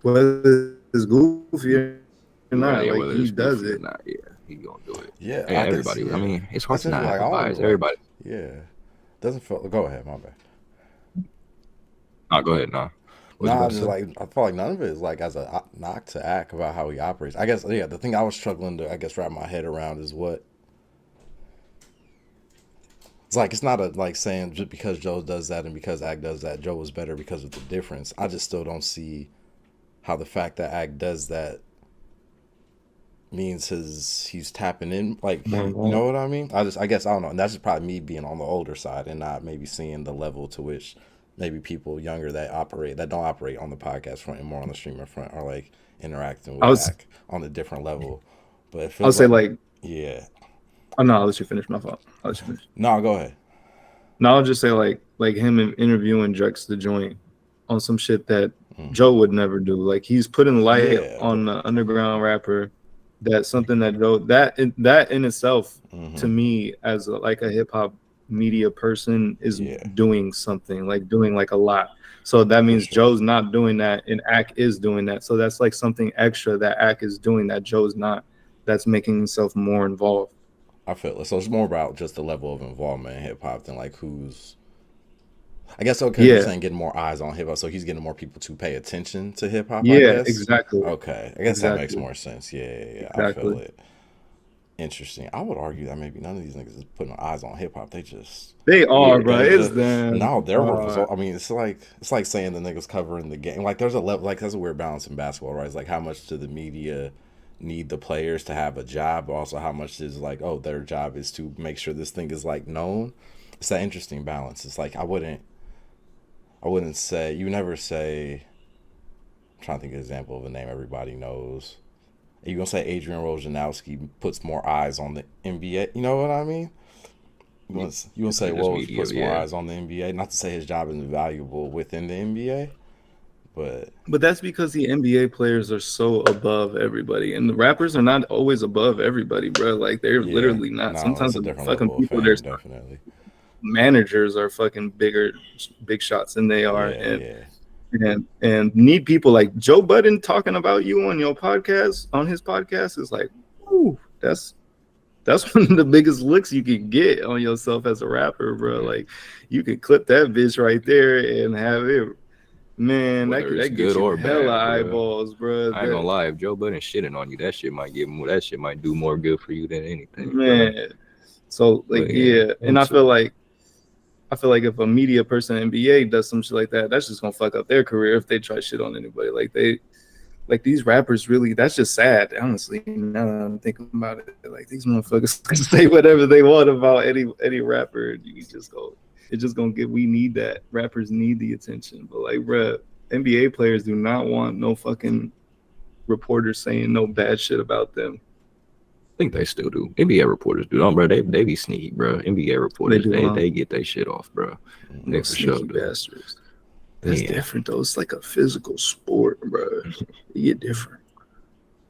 Whether it's goofy or not, like he does it. Not, yeah, he gonna do it. Yeah, and everybody. I mean, it's hard to not have bias. Everybody. Yeah, doesn't feel. Go ahead, my bad. No, go ahead. No. No, just like I feel like none of it is like as a knock to Ack about how he operates. I guess the thing I was struggling to wrap my head around is what it's like. It's not like saying just because Joe does that and because Ack does that, Joe was better because of the difference. I just still don't see how the fact that Ack does that means he's tapping in, like, you know what I mean? I guess I don't know, and that's just probably me being on the older side and not maybe seeing the level to which maybe people younger that don't operate on the podcast front and more on the streamer front are like interacting with Ack on a different level. But it feels I'll say like yeah. Oh no, I'll let you finish. My fault. I'll let you finish. No, go ahead. No, I'll just say like him interviewing Drex the Joint on some shit that Joe would never do. Like he's putting light on the underground rapper. That's something that Joe that in itself to me as a hip hop media person is doing something, like doing like a lot. So that means Joe's not doing that and Ack is doing that. So that's like something extra that Ack is doing that Joe's not. That's making himself more involved. I feel it. So it's more about just the level of involvement in hip hop than like who's. I guess you're saying getting more eyes on hip hop, so he's getting more people to pay attention to hip hop. Yeah, exactly. Okay, I guess that makes more sense. Yeah, exactly. I feel it. Interesting. I would argue that maybe none of these niggas is putting eyes on hip hop. They are, bro. It's them. No, their work was. I mean, it's like saying the niggas covering the game. Like there's a level. Like that's a weird balance in basketball, right? It's like how much do the media need the players to have a job, but also how much is like, oh, their job is to make sure this thing is like known. It's that interesting balance. It's like I wouldn't say you never say. I'm trying to think of an example of a name everybody knows. Are you gonna say Adrian Wojnarowski puts more eyes on the NBA? You know what I mean? You gonna say Woj puts more eyes on the NBA? Not to say his job isn't valuable within the NBA, but that's because the NBA players are so above everybody, and the rappers are not always above everybody, bro. Like they're literally not. No, sometimes the fucking people there's definitely managers are fucking big shots than they are, and need people like Joe Budden talking about you on your podcast, on his podcast is like, ooh, that's one of the biggest looks you can get on yourself as a rapper, bro. Like you could clip that bitch right there and have it, man. That gets you hella eyeballs, bro. I ain't gonna lie, if Joe Budden shitting on you, that shit might do more good for you than anything, man. Bro. So like and I feel like if a media person in NBA does some shit like that, that's just gonna fuck up their career if they try shit on anybody. Like these rappers really, that's just sad, honestly. Now that I'm thinking about it, like these motherfuckers can say whatever they want about any rapper. It's just gonna get. We need that. Rappers need the attention, but like, bruh, NBA players do not want no fucking reporters saying no bad shit about them. I think they still do. NBA reporters do. Bro, they be sneaky, bro. NBA reporters, they get their shit off, bro. They for sure do. Bastards. That's different though. It's like a physical sport, bro. You get different.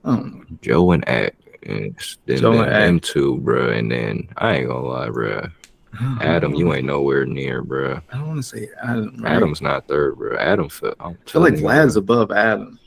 I don't know. Joe and Ack, and then them two, bro. And then I ain't gonna lie, bro. Adam, you ain't nowhere near, bro. I don't want to say Adam. Right? Adam's not third, bro. Adam felt. I feel like Vlad's above Adam.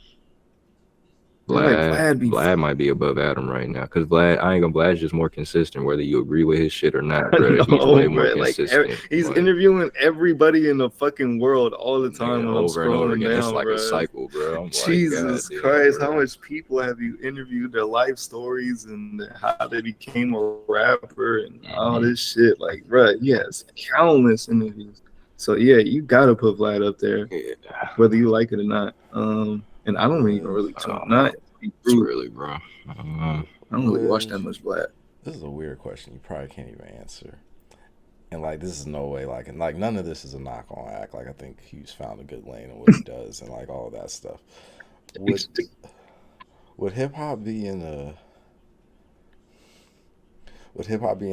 Vlad might be above Adam right now because Vlad's just more consistent whether you agree with his shit or not, bro. He's way more consistent. He's interviewing everybody in the fucking world all the time when I'm scrolling down, it's like a cycle, bro. Jesus Christ, how much people have you interviewed, their life stories and how they became a rapper and all this shit? Like, bro, yes, countless interviews. So yeah, you gotta put Vlad up there, whether you like it or not. And I don't even really really, bro. I don't really watch that much Vlad. This is a weird question. You probably can't even answer. And like, this is no way. Like, and like, none of this is a knock on Ack. Like, I think he's found a good lane in what he does, and like all of that stuff. Would hip hop be in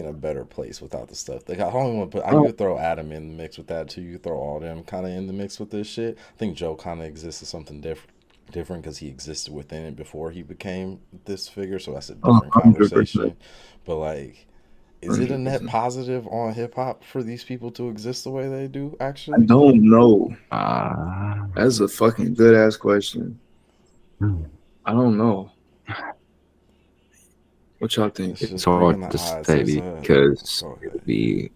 a better place without the stuff? Like, I could throw Adam in the mix with that too. You could throw all them kind of in the mix with this shit. I think Joe kind of exists as something different. different because he existed within it before he became this figure. So that's a different conversation. But like, is it a net positive on hip hop for these people to exist the way they do? Actually, I don't know. That's a fucking good ass question. I don't know. What y'all think? It's hard to say because it would be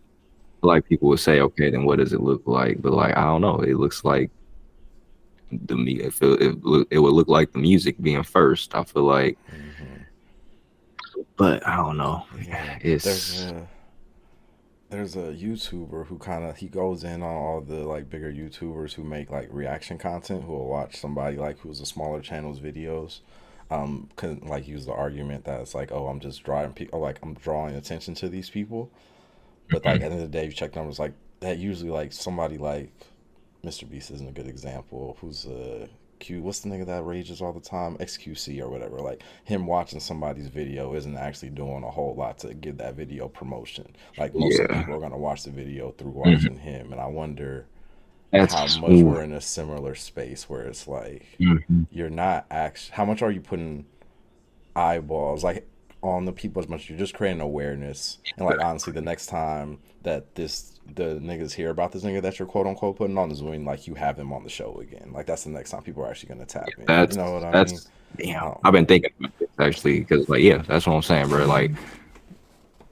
like people would say, okay, then what does it look like? But like, I don't know. It looks like it would look like the music being first. I feel like, but I don't know. It's there's a YouTuber who he goes in on all the like bigger YouTubers who make like reaction content, who will watch somebody like who's a smaller channel's videos. Couldn't like use the argument that it's like, oh, I'm just drawing people, like I'm drawing attention to these people, but like at the end of the day, you check numbers like that. Usually, like somebody like Mr. Beast isn't a good example. Who's what's the nigga that rages all the time? XQC or whatever. Like him watching somebody's video isn't actually doing a whole lot to give that video promotion. Like most of the people are gonna watch the video through watching him, and I wonder how much we're in a similar space where it's like you're not actually, how much are you putting eyeballs like on the people, as much you're just creating awareness. And like honestly, the next time that the niggas hear about this nigga that you're quote unquote putting on is when like you have him on the show again. Like that's the next time people are actually gonna tap in. You know what I mean? Yeah, I've been thinking about this actually, because like that's what I'm saying, bro. Like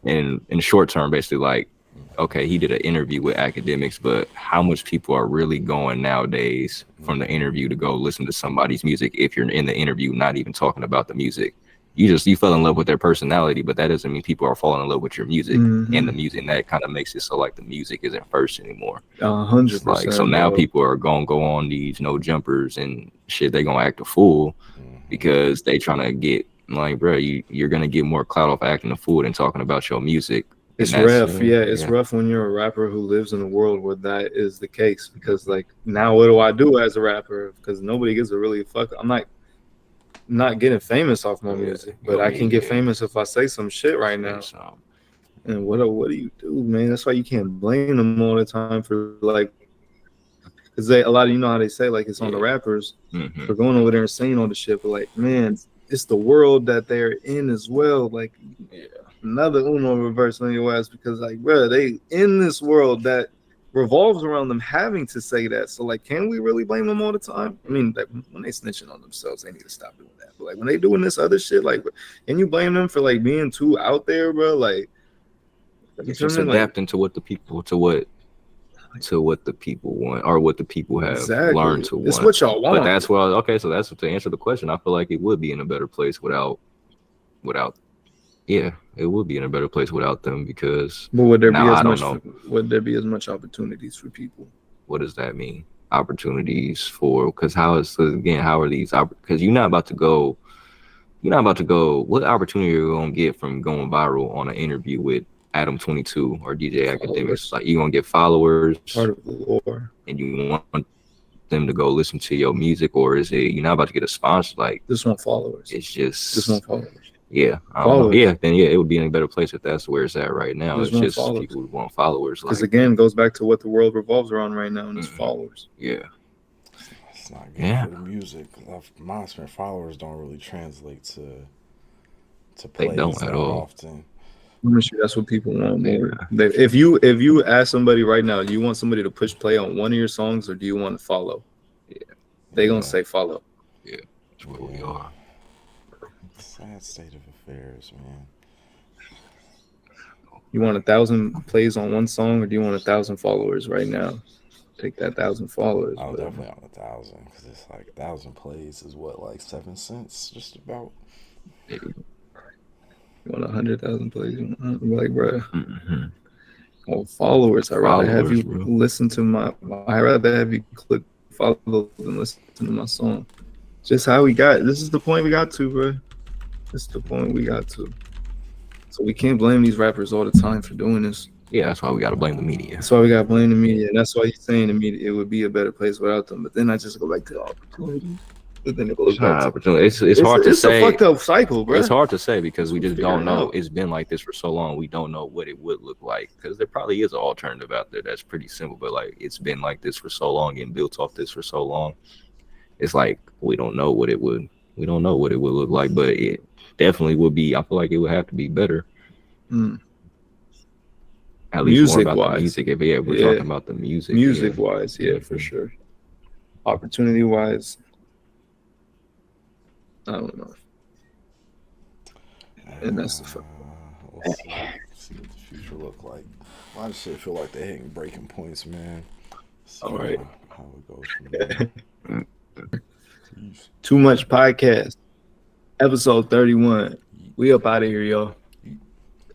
in the short term, basically, like okay, he did an interview with Akademiks, but how much people are really going nowadays from the interview to go listen to somebody's music if you're in the interview not even talking about the music? You fell in love with their personality, but that doesn't mean people are falling in love with your music and the music. And that kind of makes it so like the music isn't first anymore. 100%. Like so now people are gonna go on these no jumpers and shit. They gonna act a fool because they trying to get like, bro, you're gonna get more clout off acting a fool than talking about your music. It's rough, it's rough when you're a rapper who lives in a world where that is the case. Because like now, what do I do as a rapper? Because nobody gives a really fuck. I'm not getting famous off my music, but I can get famous if I say some shit right now. And what do you do, man? That's why you can't blame them all the time for like, because a lot of, you know how they say like it's on the rappers for going over there and saying all the shit, but like, man, it's the world that they're in as well. Like another Uno reverse on your ass, because like, bro, they in this world that revolves around them having to say that. So like, can we really blame them all the time? I mean, like, when they snitching on themselves, they need to stop doing that. But like when they doing this other shit, like, can you blame them for like being too out there, bro? Like, just adapting to what the people want or what the people have learned to want. It's what y'all want. But that's why, okay, so that's to answer the question. I feel like it would be in a better place without it would be in a better place without them, because but would there be as much opportunities for people? What does that mean? Opportunities for, because how are these, because you're not about to go, what opportunity are you gonna get from going viral on an interview with Adam22 or DJ Akademiks? Like, you're gonna get followers, part of the lore, and you want them to go listen to your music, or is it you're not about to get a sponsor? Like, just want followers. It's just want followers. Yeah, I don't know. Yeah, then it would be in a better place if that's where it's at right now. It's just followers. People want followers. Because again, it goes back to what the world revolves around right now, and it's followers. Yeah. It's not good for the music. My followers don't really translate to plays. They don't at all. Often. I'm sure that's what people want more. If you ask somebody right now, do you want somebody to push play on one of your songs, or do you want to follow? Yeah. They're gonna say follow. Yeah, that's where we are. Sad state of affairs, man. You want 1,000 plays on one song, or do you want 1,000 followers right now? Take that 1,000 followers. I'm definitely on 1,000, because it's like 1,000 plays is what, like 7 cents, just about. You want 100,000 plays? Like, bro. Oh, followers. I'd rather have you listen to I'd rather have you click follow than listen to my song. Just how we got. This is the point we got to, bro. This is the point we got to. So we can't blame these rappers all the time for doing this. Yeah, that's why we got to blame the media. That's why we got to blame the media. And that's why he's saying the media, it would be a better place without them. But then I just go back to the opportunity. But then it goes back to opportunity. It's hard to say. It's a fucked up cycle, bro. It's hard to say because we just don't know. It's been like this for so long. We don't know what it would look like, because there probably is an alternative out there that's pretty simple. But like, it's been like this for so long and built off this for so long. it's like we don't know what it would look like, but it definitely would be. I feel like it would have to be better. At least music more about wise. The music. If we're talking about the music. Music wise, for sure. Opportunity wise, I don't know. And that's the fuck. We'll see what the future look like. I just feel like they're hitting breaking points, man. All right. How it goes from there. Too Much Podcast, episode 31. We up out of here, y'all.